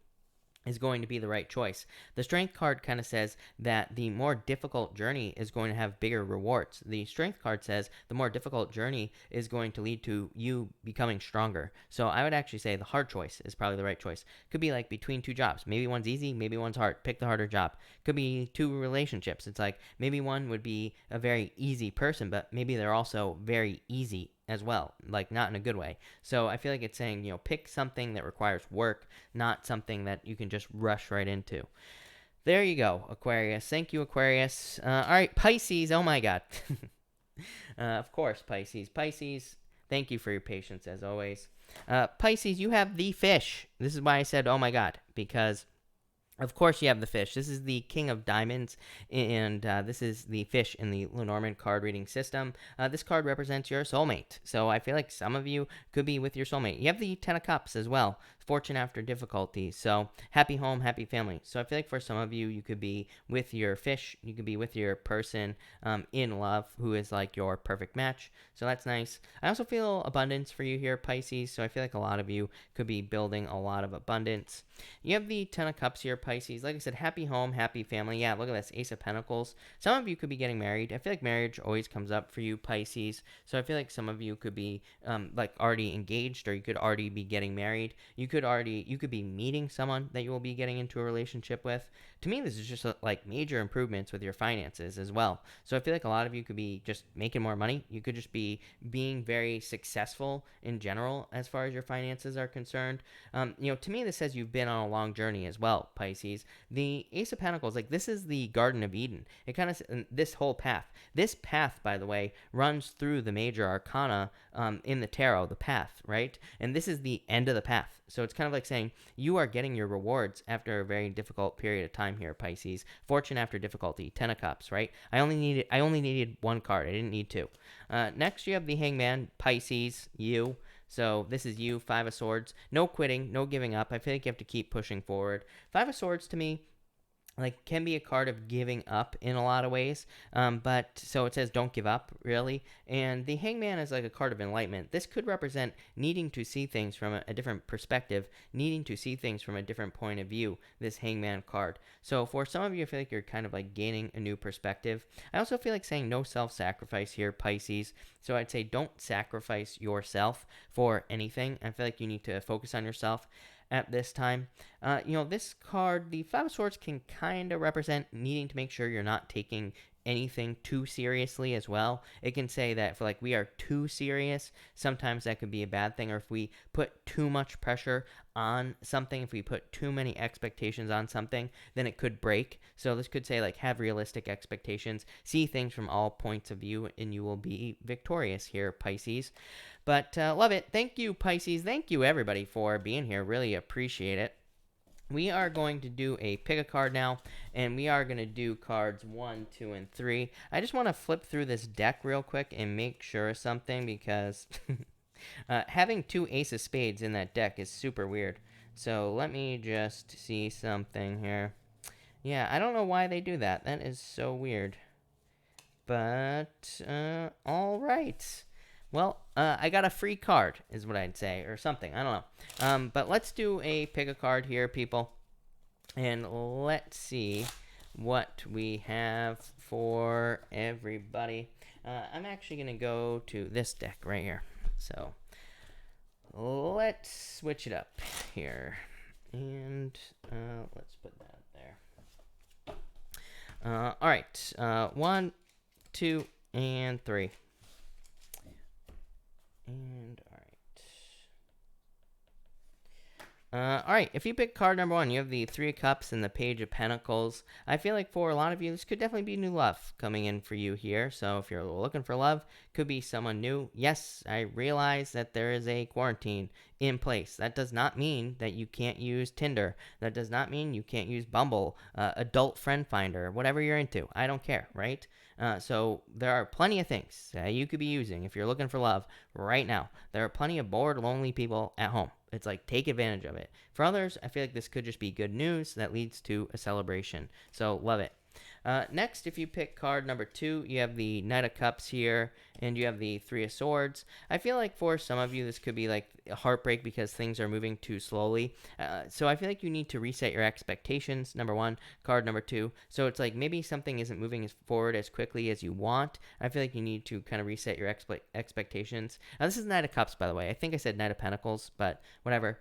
is going to be the right choice. The Strength card kind of says that the more difficult journey is going to have bigger rewards. The Strength card says the more difficult journey is going to lead to you becoming stronger. So I would actually say the hard choice is probably the right choice. Could be like between two jobs. Maybe one's easy, maybe one's hard. Pick the harder job. Could be two relationships. It's like maybe one would be a very easy person, but maybe they're also very easy as well, like not in a good way. So I feel like it's saying, pick something that requires work, not something that you can just rush right into. There you go, Aquarius. Thank you, Aquarius. All right, Pisces. Oh my God. Of course, Pisces. Pisces, Thank you for your patience, as always. Pisces, you have the fish. This is why I said, oh my God, because of course you have the fish. This is the king of diamonds, and this is the fish in the Lenormand card reading system. This card represents your soulmate, so I feel like some of you could be with your soulmate. You have the Ten of Cups as well, fortune after difficulty, so happy home, happy family. So I feel like for some of you, you could be with your fish, you could be with your person in love who is like your perfect match, so that's nice. I also feel abundance for you here, Pisces, so I feel like a lot of you could be building a lot of abundance. You have the Ten of Cups here, Pisces. Like I said, happy home, happy family. Yeah, look at this, Ace of Pentacles. Some of you could be getting married. I feel like marriage always comes up for you, Pisces. So I feel like some of you could be like already engaged, or you could already be getting married. You could be meeting someone that you will be getting into a relationship with. To me, this is just like major improvements with your finances as well. So I feel like a lot of you could be just making more money. You could just be being very successful in general as far as your finances are concerned. To me, this says you've been on a long journey as well, Pisces. The Ace of Pentacles, like this is the Garden of Eden. It kind of, this whole path. This path, by the way, runs through the major arcana in the tarot, the path, right? And this is the end of the path. So it's kind of like saying you are getting your rewards after a very difficult period of time here, Pisces. Fortune after difficulty, Ten of Cups, right? I only needed one card. I didn't need two. Next, you have the Hangman, Pisces, you. So this is you, Five of Swords. No quitting, no giving up. I feel like you have to keep pushing forward. Five of Swords to me, like, can be a card of giving up in a lot of ways, but so it says don't give up, really. And the Hangman is like a card of enlightenment. This could represent needing to see things from a different perspective, needing to see things from a different point of view, this Hangman card. So for some of you, I feel like you're kind of like gaining a new perspective. I also feel like saying no self-sacrifice here, Pisces. So I'd say don't sacrifice yourself for anything. I feel like you need to focus on yourself at this time. This card, the Five of Swords, can kind of represent needing to make sure you're not taking anything too seriously as well. It can say that if we are too serious, sometimes that could be a bad thing, or if we put too much pressure on something, if we put too many expectations on something, then it could break. So this could say have realistic expectations, see things from all points of view, and you will be victorious here, Pisces. But love it. Thank you, Pisces. Thank you, everybody, for being here. Really appreciate it. We are going to do a pick a card now, and we are going to do cards 1, 2, and 3. I just want to flip through this deck real quick and make sure of something, because having two Ace of Spades in that deck is super weird. So let me just see something here. Yeah, I don't know why they do that. That is so weird. But, all right. Well, I got a free card, is what I'd say, or something. I don't know. But let's do a pick a card here, people. And let's see what we have for everybody. I'm actually going to go to this deck right here. So let's switch it up here. And let's put that there. All right. 1, 2, and 3. And all right, if you pick card number 1, you have the Three of Cups and the Page of Pentacles. I feel like for a lot of you, this could definitely be new love coming in for you here. So if you're looking for love, could be someone new. Yes, I realize that there is a quarantine in place. That does not mean that you can't use Tinder. That does not mean you can't use Bumble, Adult Friend Finder, whatever you're into. I don't care, right? So there are plenty of things that you could be using if you're looking for love right now. There are plenty of bored, lonely people at home. It's like, take advantage of it. For others, I feel like this could just be good news that leads to a celebration. So love it. Next, if you pick card number 2, you have the Knight of Cups here, and you have the Three of Swords. I feel like for some of you, this could be like a heartbreak because things are moving too slowly. So I feel like you need to reset your expectations, number 1. Card number 2. So it's like maybe something isn't moving forward as quickly as you want. I feel like you need to kind of reset your expectations. Now, this is Knight of Cups, by the way. I think I said Knight of Pentacles, but whatever.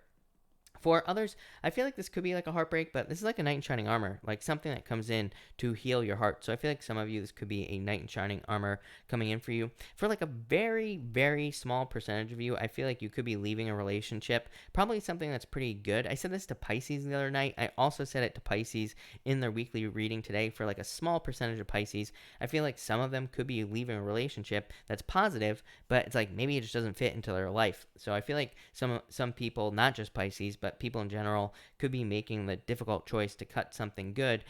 For others, I feel like this could be like a heartbreak, but this is like a knight in shining armor, like something that comes in to heal your heart. So I feel like some of you, this could be a knight in shining armor coming in for you. For like a very, very small percentage of you, I feel like you could be leaving a relationship, probably something that's pretty good. I said this to Pisces the other night. I also said it to Pisces in their weekly reading today. For like a small percentage of Pisces, I feel like some of them could be leaving a relationship that's positive, but it's like maybe it just doesn't fit into their life. So I feel like some people, not just Pisces, but people in general, could be making the difficult choice to cut something good,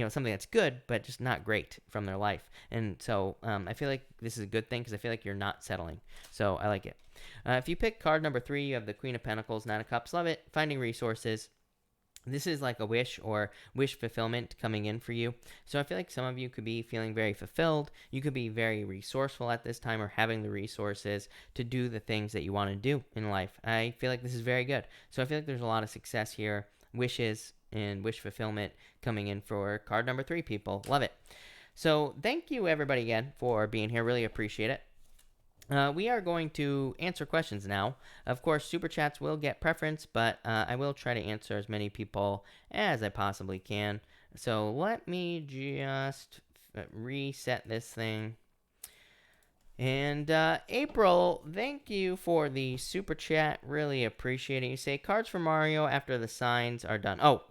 something that's good but just not great from their life. And so I feel like this is a good thing because I feel like you're not settling. So I like it. If you pick card number 3, you have the Queen of Pentacles, Nine of Cups. Love it. Finding resources. This is like a wish or wish fulfillment coming in for you. So I feel like some of you could be feeling very fulfilled. You could be very resourceful at this time, or having the resources to do the things that you want to do in life. I feel like this is very good. So I feel like there's a lot of success here. Wishes and wish fulfillment coming in for card number 3, people. Love it. So thank you everybody again for being here. Really appreciate it. We are going to answer questions now. Of course, super chats will get preference, but I will try to answer as many people as I possibly can. So let me just reset this thing. And April, thank you for the super chat. Really appreciate it. You say cards for Mario after the signs are done. Oh,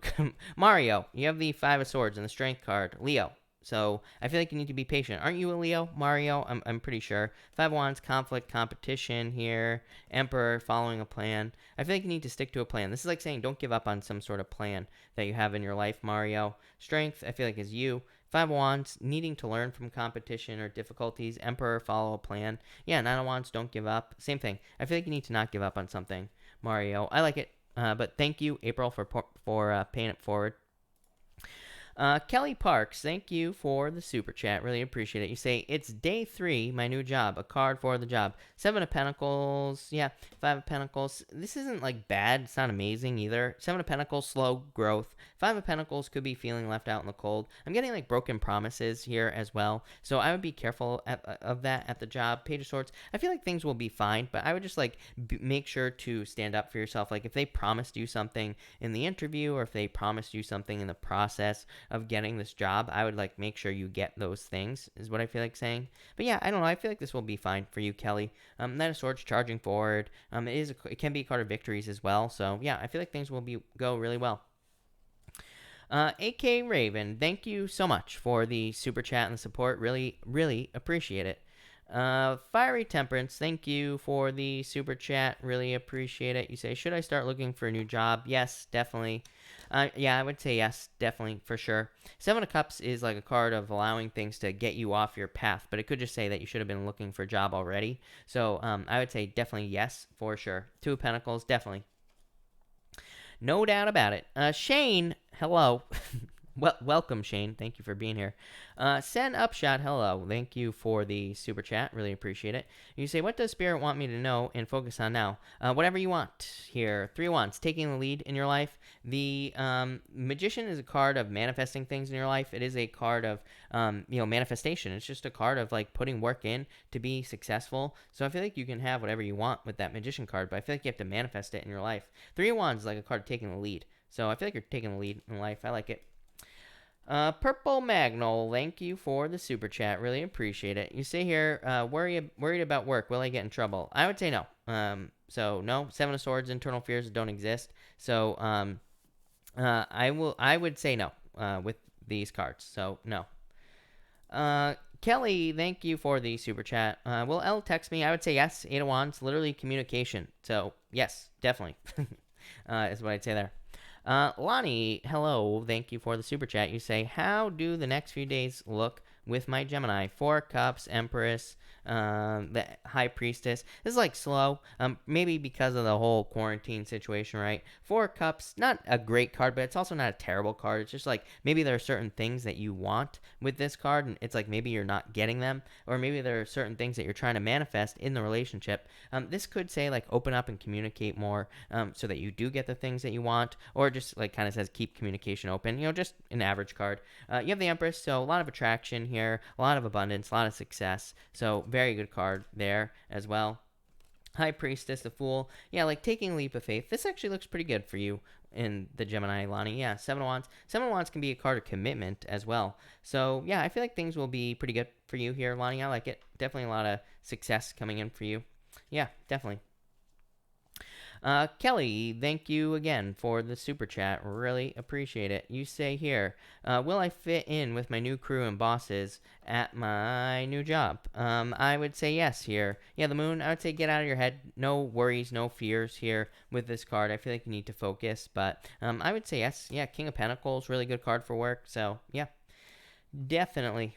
Mario, you have the 5 of Swords and the Strength card. Leo. So I feel like you need to be patient. Aren't you a Leo, Mario? I'm pretty sure. 5 of Wands, conflict, competition here. Emperor, following a plan. I feel like you need to stick to a plan. This is like saying don't give up on some sort of plan that you have in your life, Mario. Strength, I feel like is you. 5 of Wands, needing to learn from competition or difficulties. Emperor, follow a plan. Yeah, 9 of Wands, don't give up. Same thing. I feel like you need to not give up on something, Mario. I like it. But thank you, April, for paying it forward. Kelly Parks, thank you for the super chat. Really appreciate it. You say, it's day 3, my new job. A card for the job. 7 of Pentacles. Yeah, 5 of Pentacles. This isn't like bad. It's not amazing either. 7 of Pentacles, slow growth. 5 of Pentacles could be feeling left out in the cold. I'm getting like broken promises here as well. So I would be careful of that at the job. Page of Swords. I feel like things will be fine, but I would just like make sure to stand up for yourself. Like if they promised you something in the interview, or if they promised you something in the process of getting this job, I would like make sure you get those things, is what I feel like saying. But yeah, I don't know. I feel like this will be fine for you, Kelly. Knight of Swords, charging forward. It can be a card of victories as well. So yeah, I feel like things will go really well. AK Raven, thank you so much for the super chat and the support. Really, really appreciate it. Fiery Temperance, thank you for the super chat. Really appreciate it. You say, should I start looking for a new job? Yes, definitely. Yeah, I would say yes, definitely, for sure. 7 of Cups is like a card of allowing things to get you off your path, but it could just say that you should have been looking for a job already. So I would say definitely yes, for sure. 2 of Pentacles, definitely. No doubt about it. Shane, hello. Welcome, Shane. Thank you for being here. Send Upshot, hello. Thank you for the super chat. Really appreciate it. You say, what does Spirit want me to know and focus on now? Whatever you want here. 3 Wands, taking the lead in your life. The Magician is a card of manifesting things in your life. It is a card of, manifestation. It's just a card of like putting work in to be successful. So I feel like you can have whatever you want with that Magician card, but I feel like you have to manifest it in your life. 3 Wands is like a card of taking the lead. So I feel like you're taking the lead in life. I like it. Purple Magnol, thank you for the super chat. Really appreciate it. You say here, worried about work. Will I get in trouble? I would say no. So no. 7 of Swords, internal fears don't exist. So I would say no with these cards. So no. Kelly, thank you for the super chat. Will L text me? I would say yes. 8 of Wands, literally communication. So yes, definitely is what I'd say there. Lonnie, hello. Thank you for the super chat. You say, how do the next few days look with my Gemini? 4 Cups, Empress, the High Priestess. This is like slow. Maybe because of the whole quarantine situation, right? 4 Cups, not a great card, but it's also not a terrible card. It's just like maybe there are certain things that you want with this card, and it's like maybe you're not getting them, or maybe there are certain things that you're trying to manifest in the relationship. This could say like open up and communicate more, so that you do get the things that you want, or just like kind of says keep communication open. Just an average card. You have the Empress, so a lot of attraction here, a lot of abundance, a lot of success. So very good card there as well. High Priestess, the Fool. Yeah, like taking a leap of faith. This actually looks pretty good for you in the Gemini, Lonnie. Yeah, Seven of Wands. Seven of Wands can be a card of commitment as well. So, yeah, I feel like things will be pretty good for you here, Lonnie. I like it. Definitely a lot of success coming in for you. Yeah, definitely. Kelly, thank you again for the super chat. Really appreciate it. You say here, will I fit in with my new crew and bosses at my new job? I would say yes here. Yeah, the moon, I would say get out of your head. No worries, no fears here with this card. I feel like you need to focus, but I would say yes. Yeah, King of Pentacles, really good card for work. So, yeah, definitely.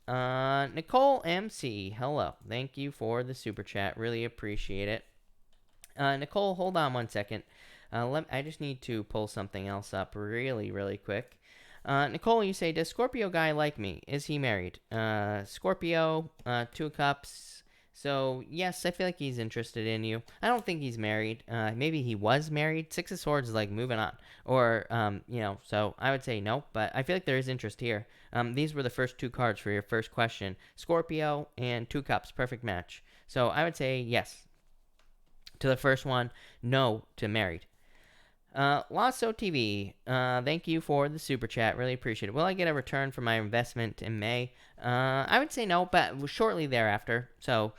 Nicole MC, hello. Thank you for the super chat. Really appreciate it. Nicole, hold on one second. I just need to pull something else up really, really quick. Nicole, you say, does Scorpio guy like me? Is he married? Scorpio, Two of Cups. So, yes, I feel like he's interested in you. I don't think he's married. Maybe he was married. Six of Swords is like moving on. Or, so I would say no, but I feel like there is interest here. These were the first two cards for your first question. Scorpio and Two Cups, perfect match. So I would say yes to the first one, no to married. Lasso TV, thank you for the super chat. Really appreciate it. Will I get a return for my investment in May? I would say no, but shortly thereafter. So,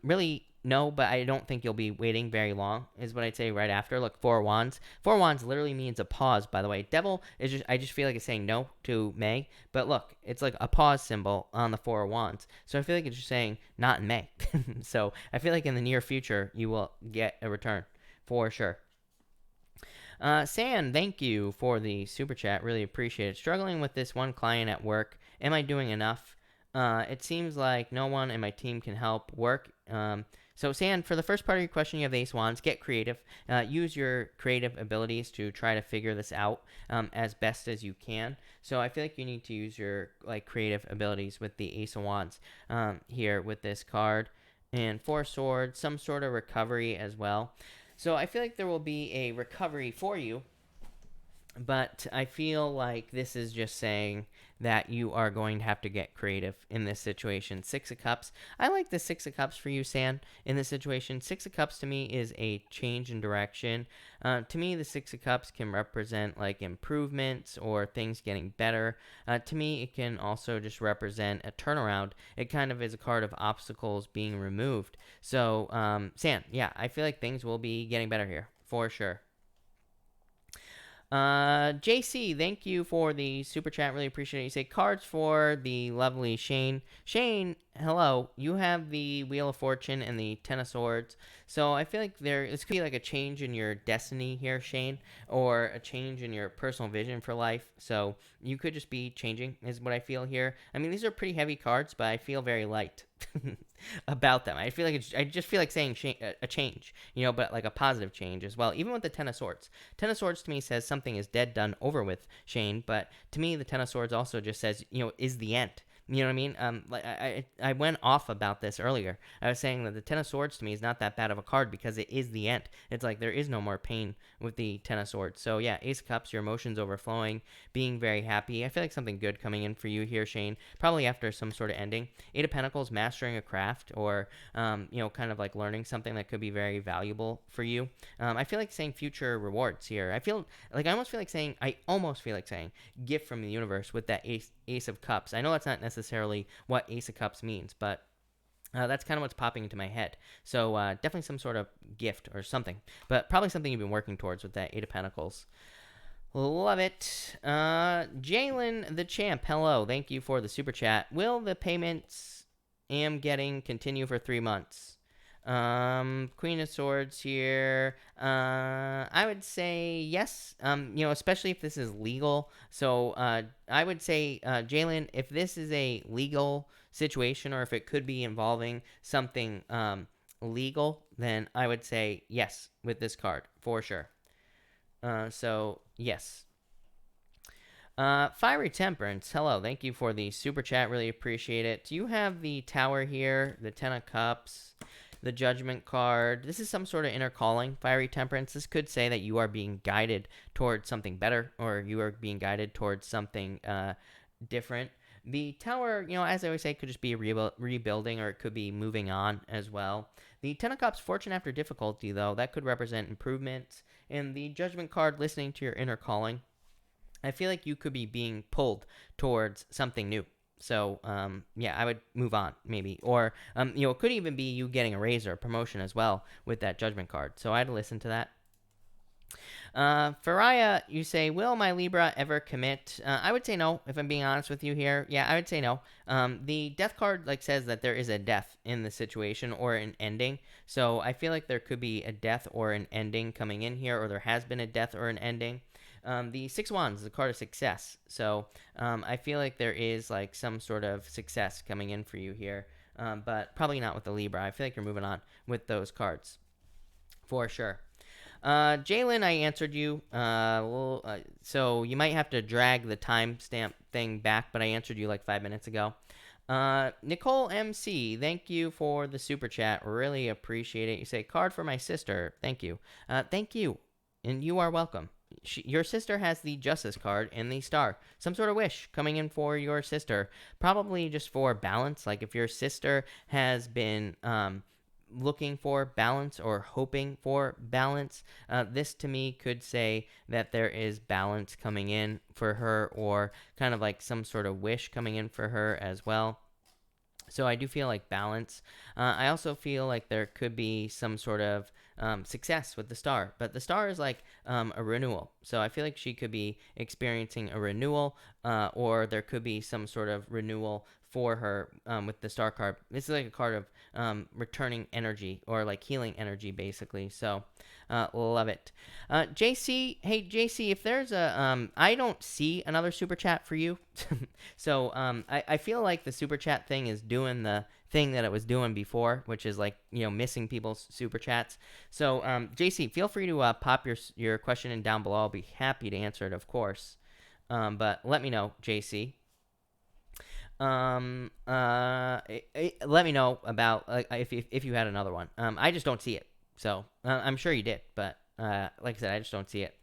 really no, but I don't think you'll be waiting very long, is what I'd say right after. Look, Four of Wands. Four of Wands literally means a pause, by the way. Devil is just, I just feel like it's saying no to May. But look, it's like a pause symbol on the Four of Wands. So I feel like it's just saying not in May. So I feel like in the near future, you will get a return for sure. San, thank you for the super chat. Really appreciate it. Struggling with this one client at work. Am I doing enough? It seems like no one in my team can help work. So, San, for the first part of your question, you have the Ace of Wands. Get creative. Use your creative abilities to try to figure this out as best as you can. So, I feel like you need to use your creative abilities with the Ace of Wands here with this card. And Four of Swords, some sort of recovery as well. So I feel like there will be a recovery for you, but I feel like this is just saying that you are going to have to get creative in this situation. Six of Cups. I like the Six of Cups for you, San, in this situation. Six of Cups to me is a change in direction. To me, the Six of Cups can represent like improvements or things getting better. To me, it can also just represent a turnaround. It kind of is a card of obstacles being removed. So, San, yeah, I feel like things will be getting better here for sure. JC, thank you for the super chat. Really appreciate it. You say cards for the lovely Shane. Shane, hello. You have the Wheel of Fortune and the Ten of Swords. So I feel like this could be like a change in your destiny here, Shane, or a change in your personal vision for life. So you could just be changing, is what I feel here. I mean, these are pretty heavy cards, but I feel very light about them. I feel like I just feel like saying a change, but like a positive change as well. Even with the Ten of Swords. Ten of Swords to me says something is dead, done, over with, Shane. But to me, the Ten of Swords also just says, is the end. You know what I mean? Like I went off about this earlier. I was saying that the Ten of Swords to me is not that bad of a card because it is the end. It's like there is no more pain with the Ten of Swords. So yeah, Ace of Cups, your emotions overflowing, being very happy. I feel like something good coming in for you here, Shane. Probably after some sort of ending. Eight of Pentacles, mastering a craft or kind of like learning something that could be very valuable for you. I feel like saying future rewards here. I almost feel like saying gift from the universe with that Ace of Cups. I know that's not necessarily what Ace of Cups means, but that's kind of what's popping into my head. So definitely some sort of gift or something, but probably something you've been working towards with that Eight of Pentacles. Love it. Jalen the Champ, hello. Thank you for the super chat. Will the payments am getting continue for 3 months? Queen of Swords here. I would say yes. Especially if this is legal. So, I would say, Jalen, if this is a legal situation or if it could be involving something, legal, then I would say yes with this card for sure. So yes. Fiery Temperance, hello. Thank you for the super chat. Really appreciate it. Do you have the Tower here, the Ten of Cups, the Judgment card? This is some sort of inner calling, Fiery Temperance. This could say that you are being guided towards something better or you are being guided towards something different. The Tower, as I always say, could just be rebuilding, or it could be moving on as well. The Ten of Cups, fortune after difficulty, though, that could represent improvement. And the Judgment card, listening to your inner calling. I feel like you could be being pulled towards something new. So, yeah, I would move on, maybe. Or, it could even be you getting a raise or a promotion as well with that Judgment card. So I'd listen to that. Faraya, you say, will my Libra ever commit? I would say no, if I'm being honest with you here. Yeah, I would say no. The death card says that there is a death in the situation or an ending. So I feel like there could be a death or an ending coming in here, or there has been a death or an ending. The Six of Wands is a card of success. So I feel like there is some sort of success coming in for you here. But probably not with the Libra. I feel like you're moving on with those cards for sure. Jalen, I answered you. So you might have to drag the timestamp thing back, but I answered you 5 minutes ago. Nicole MC, thank you for the super chat. Really appreciate it. You say, card for my sister. Thank you. Thank you. And you are welcome. Your sister has the Justice card and the Star. Some sort of wish coming in for your sister. Probably just for balance. If your sister has been looking for balance or hoping for balance, this to me could say that there is balance coming in for her, or kind of some sort of wish coming in for her as well. So I do feel balance. I also feel there could be some sort of success with the Star, but the Star is a renewal. So I feel like she could be experiencing a renewal, or there could be some sort of renewal for her with the Star card. This is a card of returning energy, or healing energy, basically. So love it. JC, hey JC, if there's I don't see another super chat for you. So I feel like the super chat thing is doing the thing that it was doing before, which is missing people's super chats. So JC, feel free to pop your question in down below. I'll be happy to answer it, of course. But let me know, JC. Let me know about if you had another one. I just don't see it. So I'm sure you did, but like I said, I just don't see it.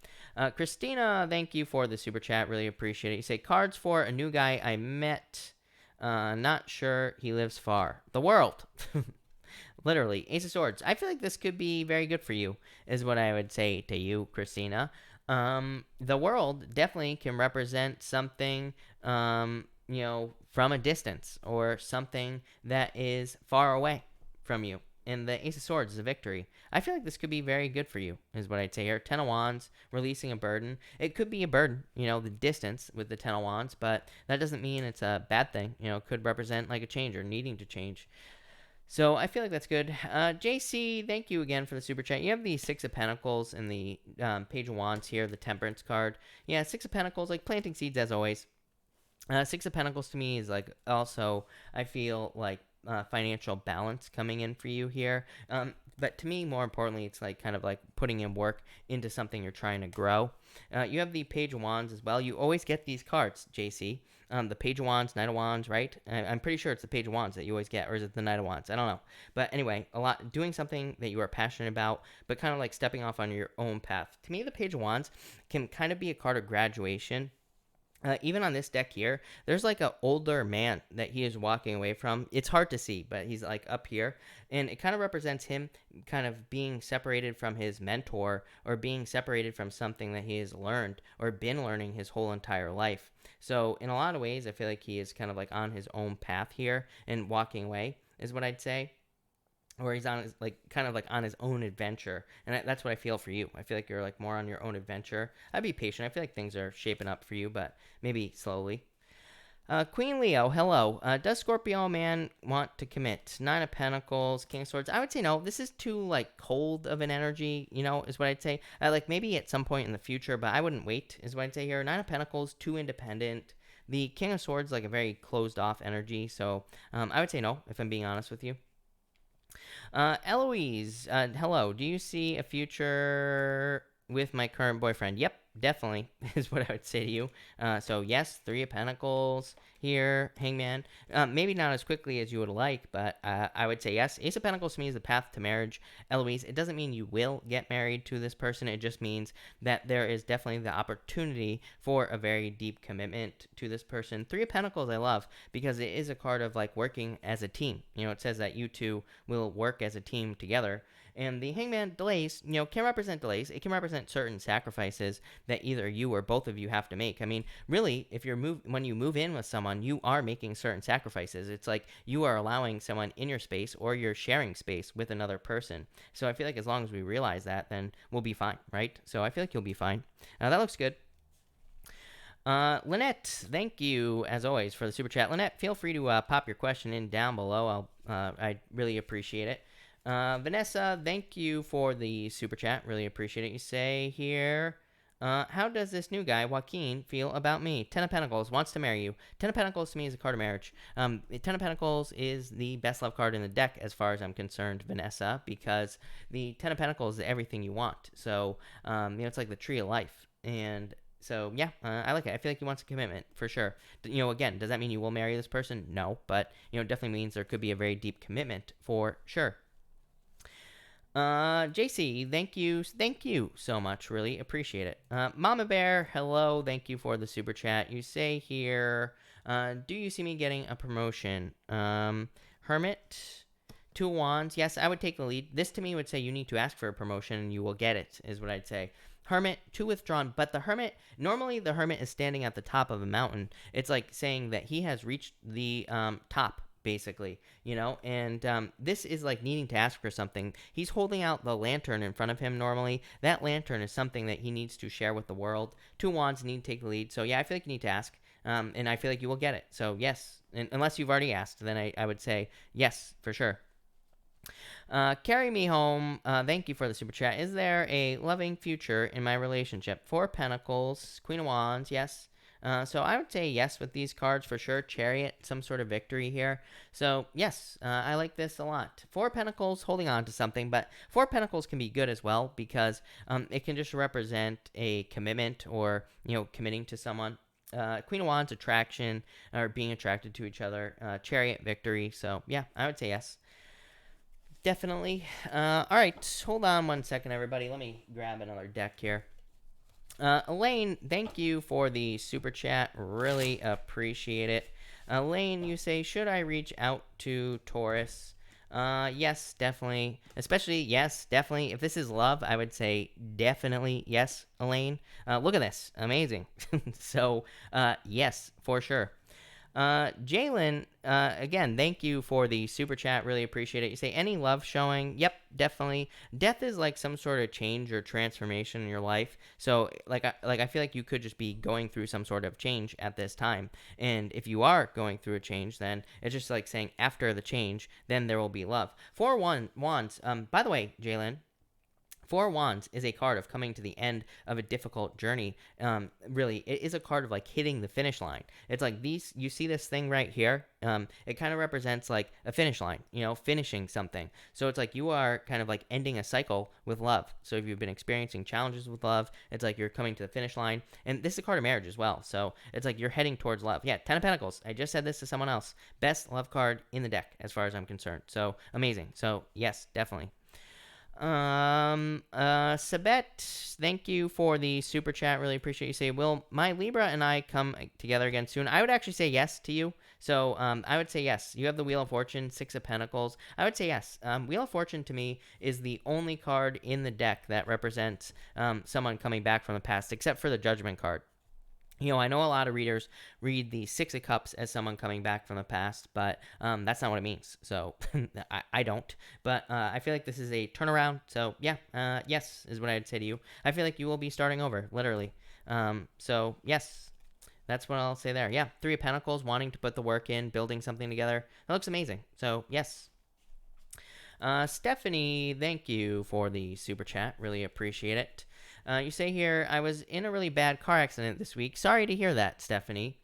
Christina, thank you for the super chat. Really appreciate it. You say, cards for a new guy I met. Not sure he lives far. The world. Literally. Ace of Swords. I feel like this could be very good for you, is what I would say to you, Christina. The world definitely can represent something, from a distance, or something that is far away from you. And the Ace of Swords is a victory. I feel like this could be very good for you, is what I'd say here. Ten of Wands, releasing a burden. It could be a burden, the distance with the Ten of Wands, but that doesn't mean it's a bad thing. It could represent a change, or needing to change. So I feel like that's good. JC, thank you again for the super chat. You have the Six of Pentacles and the Page of Wands here, the Temperance card. Yeah, Six of Pentacles, planting seeds as always. Six of Pentacles to me is also, I feel financial balance coming in for you here. But to me, more importantly, it's kind of putting in work into something you're trying to grow. You have the Page of Wands as well. You always get these cards, JC. The Page of Wands, Knight of Wands, right? I'm pretty sure it's the Page of Wands that you always get, or is it the Knight of Wands? I don't know. But anyway, doing something that you are passionate about, but kind of stepping off on your own path. To me, the Page of Wands can kind of be a card of graduation. Even on this deck here, there's an older man that he is walking away from. It's hard to see, but he's up here, and it kind of represents him kind of being separated from his mentor, or being separated from something that he has learned or been learning his whole entire life. So in a lot of ways, I feel like he is kind of on his own path here and walking away, is what I'd say. Or he's on his, kind of on his own adventure. And that's what I feel for you. I feel like you're more on your own adventure. I'd be patient. I feel like things are shaping up for you, but maybe slowly. Queen Leo, hello. Does Scorpio man want to commit? Nine of Pentacles, King of Swords. I would say no. This is too cold of an energy, is what I'd say. Maybe at some point in the future, but I wouldn't wait, is what I'd say here. Nine of Pentacles, too independent. The King of Swords, a very closed off energy. So I would say no, if I'm being honest with you. Eloise, hello. Do you see a future with my current boyfriend? Yep, definitely is what I would say to you. So yes, Three of Pentacles here, Hangman. Maybe not as quickly as you would like, but I would say yes. Ace of Pentacles to me is the path to marriage. Eloise, it doesn't mean you will get married to this person. It just means that there is definitely the opportunity for a very deep commitment to this person. Three of Pentacles I love because it is a card of like working as a team. You know, it says that you two will work as a team together. And the Hangman delays, you know, can represent delays. It can represent certain sacrifices that either you or both of you have to make. I mean, really, if you're when you move in with someone, you are making certain sacrifices. It's like you are allowing someone in your space or you're sharing space with another person. So I feel like as long as we realize that, then we'll be fine, right? So I feel like you'll be fine. That looks good. Lynette, thank you as always for the super chat. Lynette, feel free to pop your question in down below. I'd really appreciate it. Vanessa, thank you for the super chat. Really appreciate it. You say here, how does this new guy, Joaquin, feel about me? Ten of Pentacles, wants to marry you. Ten of Pentacles to me is a card of marriage. Ten of Pentacles is the best love card in the deck as far as I'm concerned, Vanessa, because the Ten of Pentacles is everything you want. So, you know, it's like the tree of life. And so, yeah, I like it. I feel like he wants a commitment, for sure. You know, again, does that mean you will marry this person? No, but, you know, it definitely means there could be a very deep commitment, for sure. JC, thank you so much, really appreciate it. Mama Bear, hello, thank you for the super chat. You say here, do you see me getting a promotion? Hermit, Two of Wands, yes, I would take the lead. This to me would say you need to ask for a promotion and you will get it, is what I'd say. Hermit, two withdrawn, but the Hermit, normally the Hermit is standing at the top of a mountain. It's like saying that he has reached the top, basically, you know, and this is like needing to ask for something. He's holding out the lantern in front of him normally. That lantern is something that he needs to share with the world. Two Wands need to take the lead, so yeah, I feel like you need to ask, and I feel like you will get it, so yes, and unless you've already asked, then I would say yes, for sure. Carry me home, thank you for the super chat. Is there a loving future in my relationship? Four of Pentacles, Queen of Wands, yes. So I would say yes with these cards for sure. Chariot, some sort of victory here. So yes, I like this a lot. Four of Pentacles, holding on to something, but Four of Pentacles can be good as well because it can just represent a commitment or, you know, committing to someone. Queen of Wands, attraction, or being attracted to each other. Chariot, victory. So yeah, I would say yes. Definitely. All right, hold on one second, everybody. Let me grab another deck here. Elaine, thank you for the super chat. Really appreciate it. Elaine, you say, should I reach out to Taurus? Yes, definitely. Especially, yes, definitely. If this is love, I would say definitely yes, Elaine. Look at this. Amazing. So, yes, for sure. Jalen, again, thank you for the super chat. Really appreciate it. You say, any love showing? Yep, definitely. Death is like some sort of change or transformation in your life. So, I feel like you could just be going through some sort of change at this time. And if you are going through a change, then it's just like saying after the change, then there will be love. Four wands. By the way, Jalen, Four Wands is a card of coming to the end of a difficult journey. Really, it is a card of like hitting the finish line. It's like these, you see this thing right here? It kind of represents like a finish line, you know, finishing something. So it's like you are kind of like ending a cycle with love. So if you've been experiencing challenges with love, it's like you're coming to the finish line. And this is a card of marriage as well. So it's like you're heading towards love. Yeah, Ten of Pentacles. I just said this to someone else. Best love card in the deck as far as I'm concerned. So amazing. So yes, definitely. Sabet, thank you for the super chat. Really appreciate you. Say, will my Libra and I come together again soon? I would actually say yes to you. So, I would say yes. You have the Wheel of Fortune, Six of Pentacles. I would say yes. Wheel of Fortune to me is the only card in the deck that represents someone coming back from the past, except for the Judgment card. You know, I know a lot of readers read the Six of Cups as someone coming back from the past, but that's not what it means. So I don't. But I feel like this is a turnaround. So yeah, yes is what I'd say to you. I feel like you will be starting over, literally. So yes, that's what I'll say there. Yeah, Three of Pentacles, wanting to put the work in, building something together. That looks amazing. So yes. Stephanie, thank you for the super chat. Really appreciate it. You say here, I was in a really bad car accident this week. Sorry to hear that, Stephanie.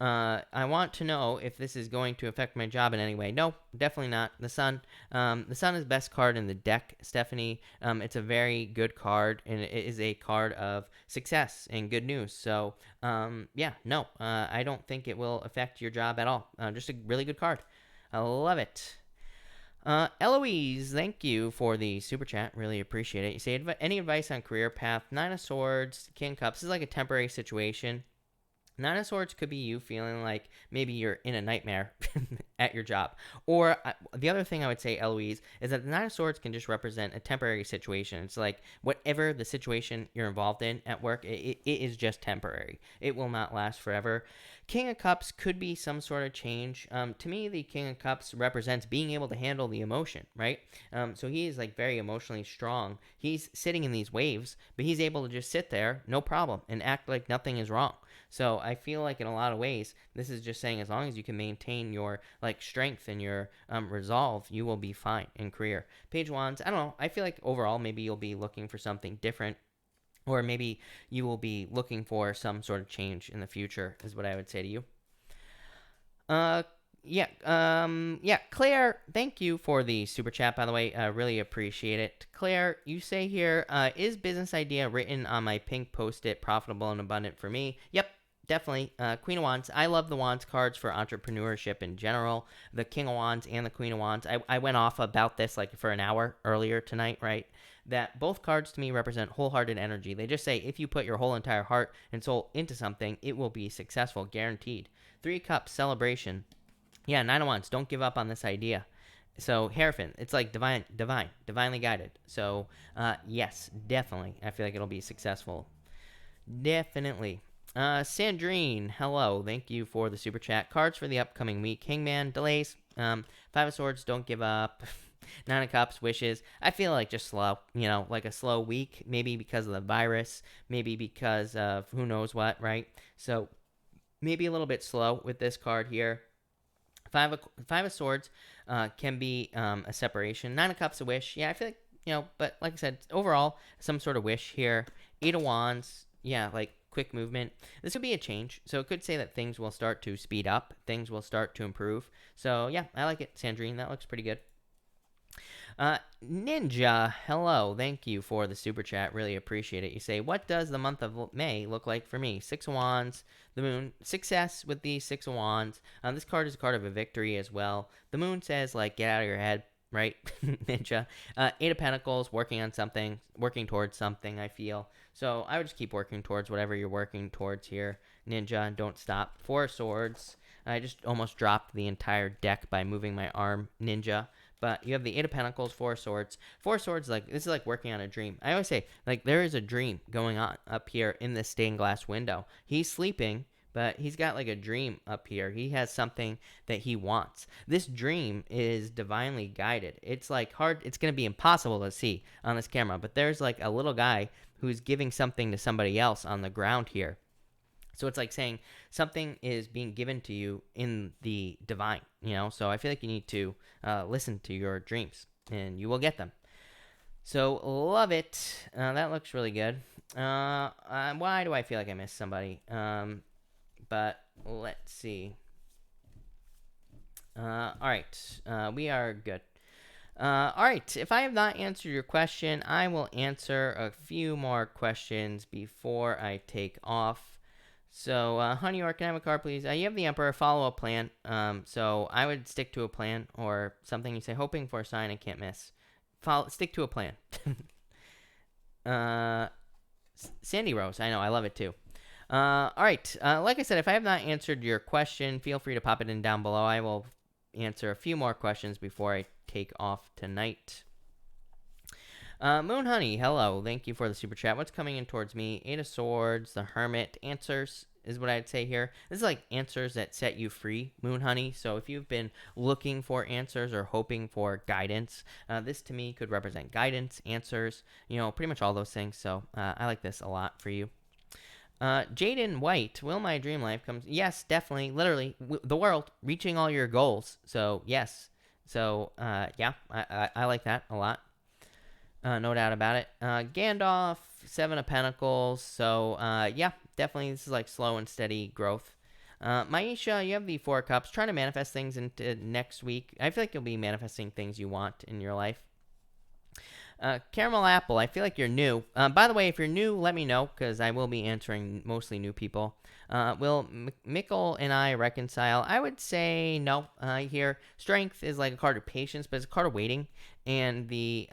I want to know if this is going to affect my job in any way. No, definitely not. The Sun is best card in the deck, Stephanie. It's a very good card, and it is a card of success and good news. So, yeah, no, I don't think it will affect your job at all. Just a really good card. I love it. Eloise, thank you for the super chat. Really appreciate it. You say, any advice on career path? Nine of Swords, King of Cups. This is like a temporary situation. Nine of Swords could be you feeling like maybe you're in a nightmare at your job. Or the other thing I would say, Eloise, is that the Nine of Swords can just represent a temporary situation. It's like whatever the situation you're involved in at work, it is just temporary. It will not last forever. King of Cups could be some sort of change. To me, the King of Cups represents being able to handle the emotion, right? So he is like very emotionally strong. He's sitting in these waves, but he's able to just sit there, no problem, and act like nothing is wrong. So I feel like in a lot of ways, this is just saying as long as you can maintain your like strength and your resolve, you will be fine in career. Page Wands, I don't know. I feel like overall maybe you'll be looking for something different, or maybe you will be looking for some sort of change in the future, is what I would say to you. Yeah, Claire, thank you for the super chat, by the way. Really appreciate it. Claire, you say here, is business idea written on my pink post-it profitable and abundant for me? Yep, definitely. Queen of Wands. I love the Wands cards for entrepreneurship in general. The King of Wands and the Queen of Wands. I went off about this like for an hour earlier tonight, right? That both cards to me represent wholehearted energy. They just say if you put your whole entire heart and soul into something, it will be successful, guaranteed. Three Cups, celebration. Yeah, Nine of Wands, don't give up on this idea. So Hierophant, it's like divinely guided. So yes, definitely, I feel like it'll be successful. Definitely. Sandrine, hello. Thank you for the super chat. Cards for the upcoming week. Hangman, delays. Five of Swords, don't give up. Nine of Cups, wishes. I feel like just slow, like a slow week. Maybe because of the virus. Maybe because of who knows what, right? So maybe a little bit slow with this card here. Five of Swords can be a separation. Nine of Cups, a wish. Yeah, I feel like, but like I said, overall, some sort of wish here. Eight of Wands, yeah, like quick movement. This would be a change. So it could say that things will start to speed up. Things will start to improve. So yeah, I like it, Sandrine. That looks pretty good. Ninja, hello. Thank you for the super chat. Really appreciate it. You say, what does the month of May look like for me? Six of Wands, the Moon, success with the Six of Wands. This card is a card of a victory as well. The Moon says, like, get out of your head, right? Ninja. Eight of Pentacles, working on something, working towards something, I feel. So I would just keep working towards whatever you're working towards here, Ninja, and don't stop. Four of Swords. I just almost dropped the entire deck by moving my arm, Ninja. But you have the Eight of Pentacles, Four of Swords. Four of Swords, like, this is like working on a dream. I always say, like, there is a dream going on up here in this stained glass window. He's sleeping, but he's got like a dream up here. He has something that he wants. This dream is divinely guided. It's like hard, it's going to be impossible to see on this camera, but there's like a little guy who's giving something to somebody else on the ground here. So it's like saying something is being given to you in the divine, So I feel like you need to listen to your dreams, and you will get them. So love it. That looks really good. Why do I feel like I missed somebody? But let's see. All right. We are good. All right. If I have not answered your question, I will answer a few more questions before I take off. So, Honey York, can I have a card, please? You have the Emperor, follow a plan. So I would stick to a plan or something you say, hoping for a sign I can't miss. Stick to a plan. Sandy Rose, I know, I love it too. All right, like I said, if I have not answered your question, feel free to pop it in down below. I will answer a few more questions before I take off tonight. Moon Honey, hello. Thank you for the super chat. What's coming in towards me? Eight of Swords, the Hermit, answers is what I'd say here. This is like answers that set you free, Moon Honey. So if you've been looking for answers or hoping for guidance, this to me could represent guidance, answers, pretty much all those things. So I like this a lot for you. Jaden White, will my dream life come? Yes, definitely. Literally, the world, reaching all your goals. So yes. So yeah, I like that a lot. No doubt about it. Gandalf, Seven of Pentacles. So, yeah, definitely this is like slow and steady growth. Maisha, you have the Four of Cups, trying to manifest things into next week. I feel like you'll be manifesting things you want in your life. Caramel Apple, I feel like you're new. By the way, if you're new, let me know, because I will be answering mostly new people. Will Mikkel and I reconcile? I would say no. Here, Strength is like a card of patience, but it's a card of waiting. And the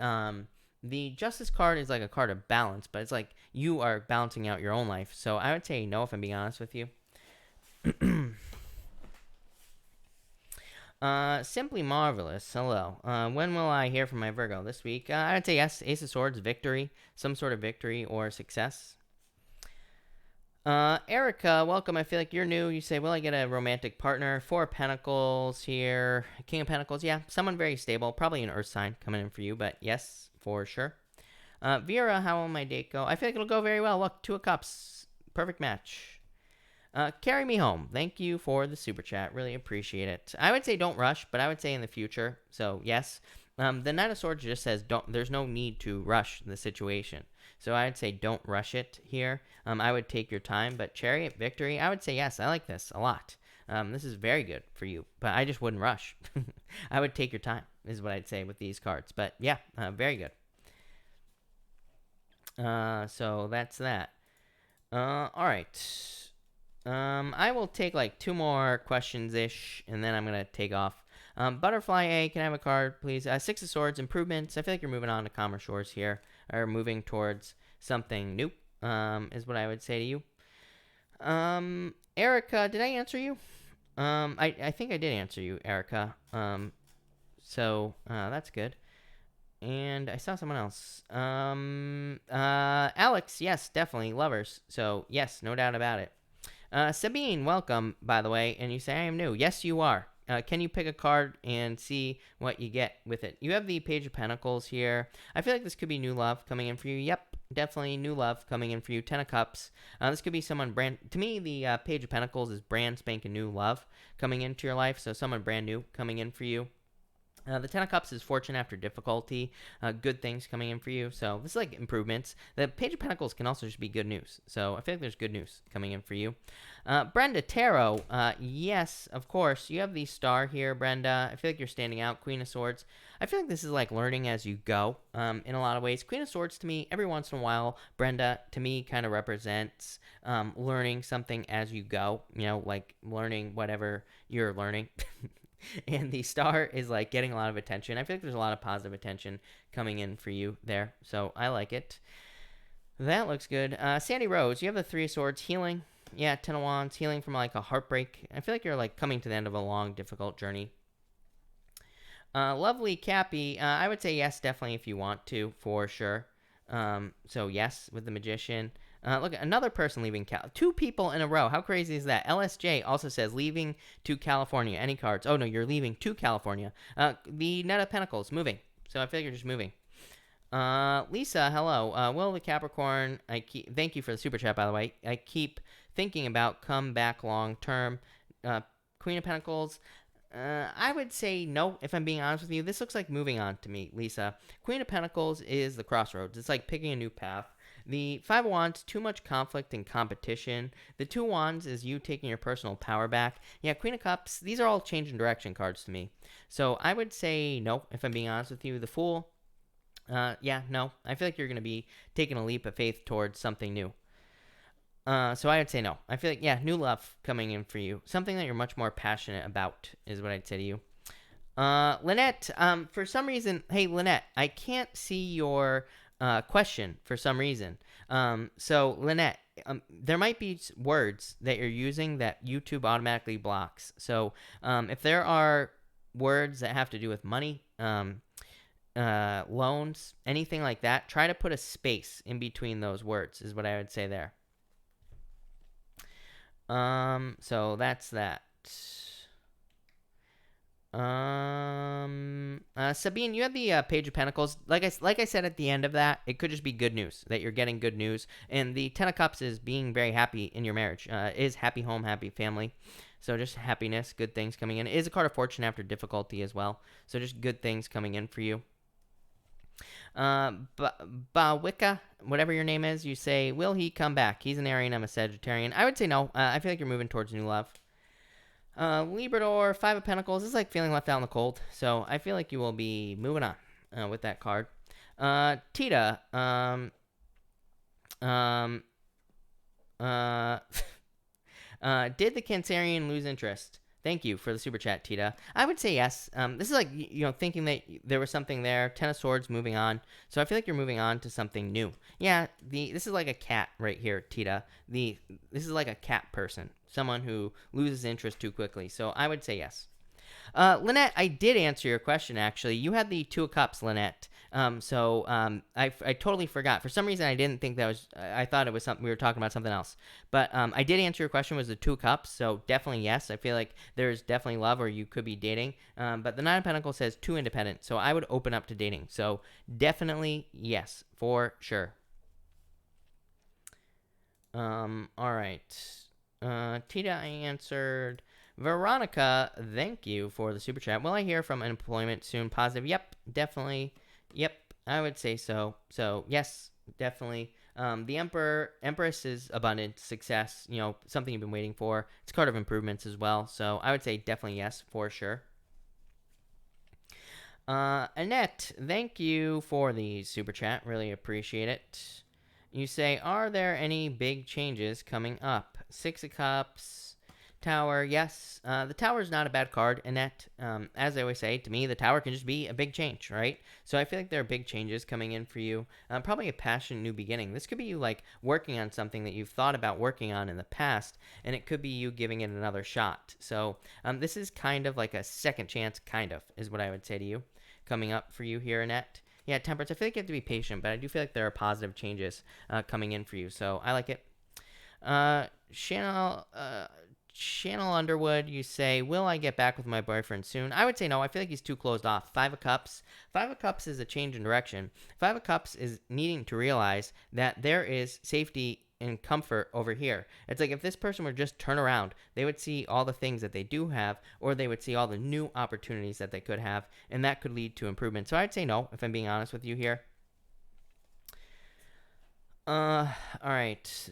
Justice card is like a card of balance, but it's like you are balancing out your own life. So I would say no, if I'm being honest with you. Simply Marvelous. Hello. When will I hear from my Virgo? This week? I'd say yes. Ace of Swords, victory. Some sort of victory or success. Erica, welcome. I feel like you're new. You say, will I get a romantic partner? Four of Pentacles here. King of Pentacles. Yeah, someone very stable. Probably an Earth sign coming in for you, but yes, for sure. Vera, how will my date go? I feel like it'll go very well. Look, Two of Cups. Perfect match. Carry me home. Thank you for the super chat. Really appreciate it. I would say don't rush, but I would say in the future. So yes. The Knight of Swords just says don't. There's no need to rush the situation. So I would say don't rush it here. I would take your time. But Chariot, victory. I would say yes. I like this a lot. This is very good for you. But I just wouldn't rush. I would take your time. Is what I'd say with these cards. But yeah, very good. So that's that. All right. I will take like 2 more questions-ish, and then I'm going to take off. Butterfly A, can I have a card, please? Six of Swords, improvements. I feel like you're moving on to calmer shores here, or moving towards something new, is what I would say to you. Erica, did I answer you? I think I did answer you, Erica. So that's good. And I saw someone else. Alex, yes, definitely. Lovers. So, yes, no doubt about it. Sabine, welcome, by the way. And you say, I am new. Yes, you are. Can you pick a card and see what you get with it? You have the Page of Pentacles here. I feel like this could be new love coming in for you. Yep, definitely new love coming in for you. 10 of Cups. This could be someone brand... To me, the Page of Pentacles is brand spanking new love coming into your life. So someone brand new coming in for you. The 10 of Cups is fortune after difficulty, good things coming in for you. So this is like improvements. The Page of Pentacles can also just be good news. So I feel like there's good news coming in for you. Brenda, Tarot, yes, of course. You have the Star here, Brenda. I feel like you're standing out. Queen of Swords. I feel like this is like learning as you go in a lot of ways. Queen of Swords to me, every once in a while, Brenda, to me, kind of represents learning something as you go. You know, like learning whatever you're learning. And the Star is like getting a lot of attention. I feel like there's a lot of positive attention coming in for you there. So I like it. That looks good. Sandy Rose, you have the Three of Swords. Healing. Yeah, 10 of Wands. Healing from like a heartbreak. I feel like you're like coming to the end of a long, difficult journey. Lovely Cappy. I would say yes, definitely if you want to, for sure. So yes, with the Magician. Look, another person leaving 2 people in a row. How crazy is that? LSJ also says leaving to California. Any cards? Oh, no, you're leaving to California. The Knight of Pentacles, moving. So I feel like you're just moving. Lisa, hello. Will the Capricorn, thank you for the super chat, by the way. I keep thinking about come back long term. Queen of Pentacles. I would say no, if I'm being honest with you. This looks like moving on to me, Lisa. Queen of Pentacles is the crossroads. It's like picking a new path. The 5 of Wands, too much conflict and competition. The 2 of Wands is you taking your personal power back. Yeah, Queen of Cups, these are all change in direction cards to me. So I would say no, if I'm being honest with you. The Fool, yeah, no. I feel like you're going to be taking a leap of faith towards something new. So I would say no. I feel like, yeah, new love coming in for you. Something that you're much more passionate about is what I'd say to you. Lynette, for some reason, hey, Lynette, I can't see your... question for some reason. So Lynette, there might be words that you're using that YouTube automatically blocks. So if there are words that have to do with money, loans, anything like that, try to put a space in between those words is what I would say there. So that's that. Sabine, you have the Page of Pentacles. Like I said at the end of that, it could just be good news, that you're getting good news. And the 10 of Cups is being very happy in your marriage. Is happy home, happy family. So just happiness, good things coming in. It is a card of fortune after difficulty as well. So just good things coming in for you. Bawika, whatever your name is, you say, will he come back? He's an Aries, I'm a Sagittarian. I would say no. I feel like you're moving towards new love. Librador, Five of Pentacles. This is like feeling left out in the cold. So I feel like you will be moving on with that card. Tita. Um, uh, did the Cancerian lose interest? Thank you for the super chat, Tita. I would say yes. This is like, thinking that there was something there. Ten of Swords, moving on. So I feel like you're moving on to something new. Yeah, this is like a cat right here, Tita. This is like a cat person. Someone who loses interest too quickly. So I would say yes. Lynette, I did answer your question, actually. You had the Two of Cups, Lynette. I totally forgot. For some reason, I didn't think that was... I thought it was something... We were talking about something else. But I did answer your question, was the Two of Cups. So definitely yes. I feel like there's definitely love, or you could be dating. But the Nine of Pentacles says too independent. So I would open up to dating. So definitely yes, for sure. All right. Tita, I answered... Veronica, thank you for the super chat. Will I hear from employment soon? Positive. Yep, definitely. Yep, I would say so. So, yes, definitely. The Empress is abundance, success, something you've been waiting for. It's a card of improvements as well. So, I would say definitely yes, for sure. Annette, thank you for the super chat. Really appreciate it. You say, are there any big changes coming up? Six of Cups. Tower, yes. The Tower is not a bad card, Annette. As I always say, to me, the Tower can just be a big change, right? So I feel like there are big changes coming in for you. Probably a passion, new beginning. This could be you, like, working on something that you've thought about working on in the past, and it could be you giving it another shot. So this is kind of like a second chance, kind of, is what I would say to you, coming up for you here, Annette. Yeah, Temperance, I feel like you have to be patient, but I do feel like there are positive changes coming in for you, so I like it. Channel Underwood, you say, will I get back with my boyfriend soon? I would say no. I feel like he's too closed off. Five of Cups. Five of Cups is a change in direction. Five of Cups is needing to realize that there is safety and comfort over here. It's like if this person were just turn around, they would see all the things that they do have, or they would see all the new opportunities that they could have, and that could lead to improvement. So I'd say no, if I'm being honest with you here. All right.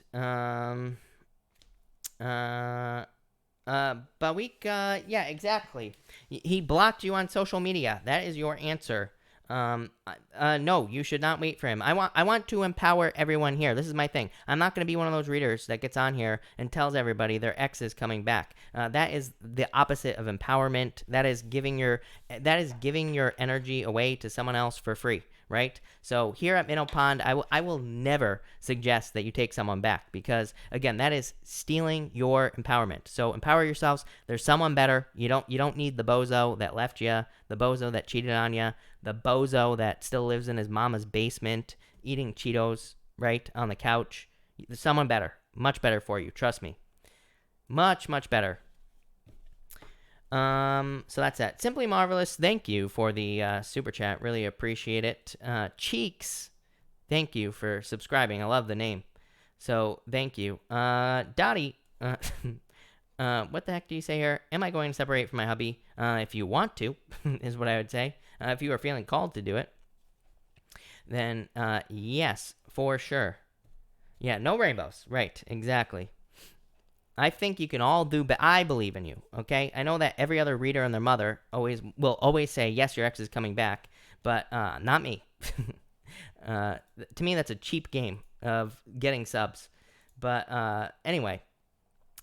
Bawika, yeah, exactly. He blocked you on social media. That is your answer. No, you should not wait for him. I want to empower everyone here. This is my thing. I'm not going to be one of those readers that gets on here and tells everybody their ex is coming back. That is the opposite of empowerment. That is giving your energy away to someone else for free. Right? So here at Minnow Pond, I will never suggest that you take someone back, because again, that is stealing your empowerment. So empower yourselves. There's someone better. You don't need the bozo that left you, the bozo that cheated on you, the bozo that still lives in his mama's basement eating Cheetos, right, on the couch. There's someone better, much better for you. Trust me, much better. So that's that. Simply Marvelous, thank you for the super chat. Really appreciate it. Cheeks, thank you for subscribing. I love the name. So thank you. Dottie, what the heck do you say here? Am I going to separate from my hubby? If you want to, is what I would say. If you are feeling called to do it, then yes, for sure. Yeah, no rainbows. Right, exactly. I think you can all do, but I believe in you, okay? I know that every other reader and their mother will always say, yes, your ex is coming back, but not me. To me, that's a cheap game of getting subs. But anyway.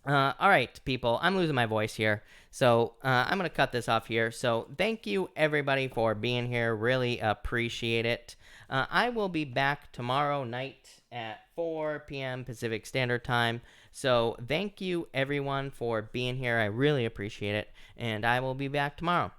All right, people, I'm losing my voice here, so I'm going to cut this off here. So thank you, everybody, for being here. Really appreciate it. I will be back tomorrow night at 4 p.m. Pacific Standard Time. So thank you, everyone, for being here. I really appreciate it, and I will be back tomorrow.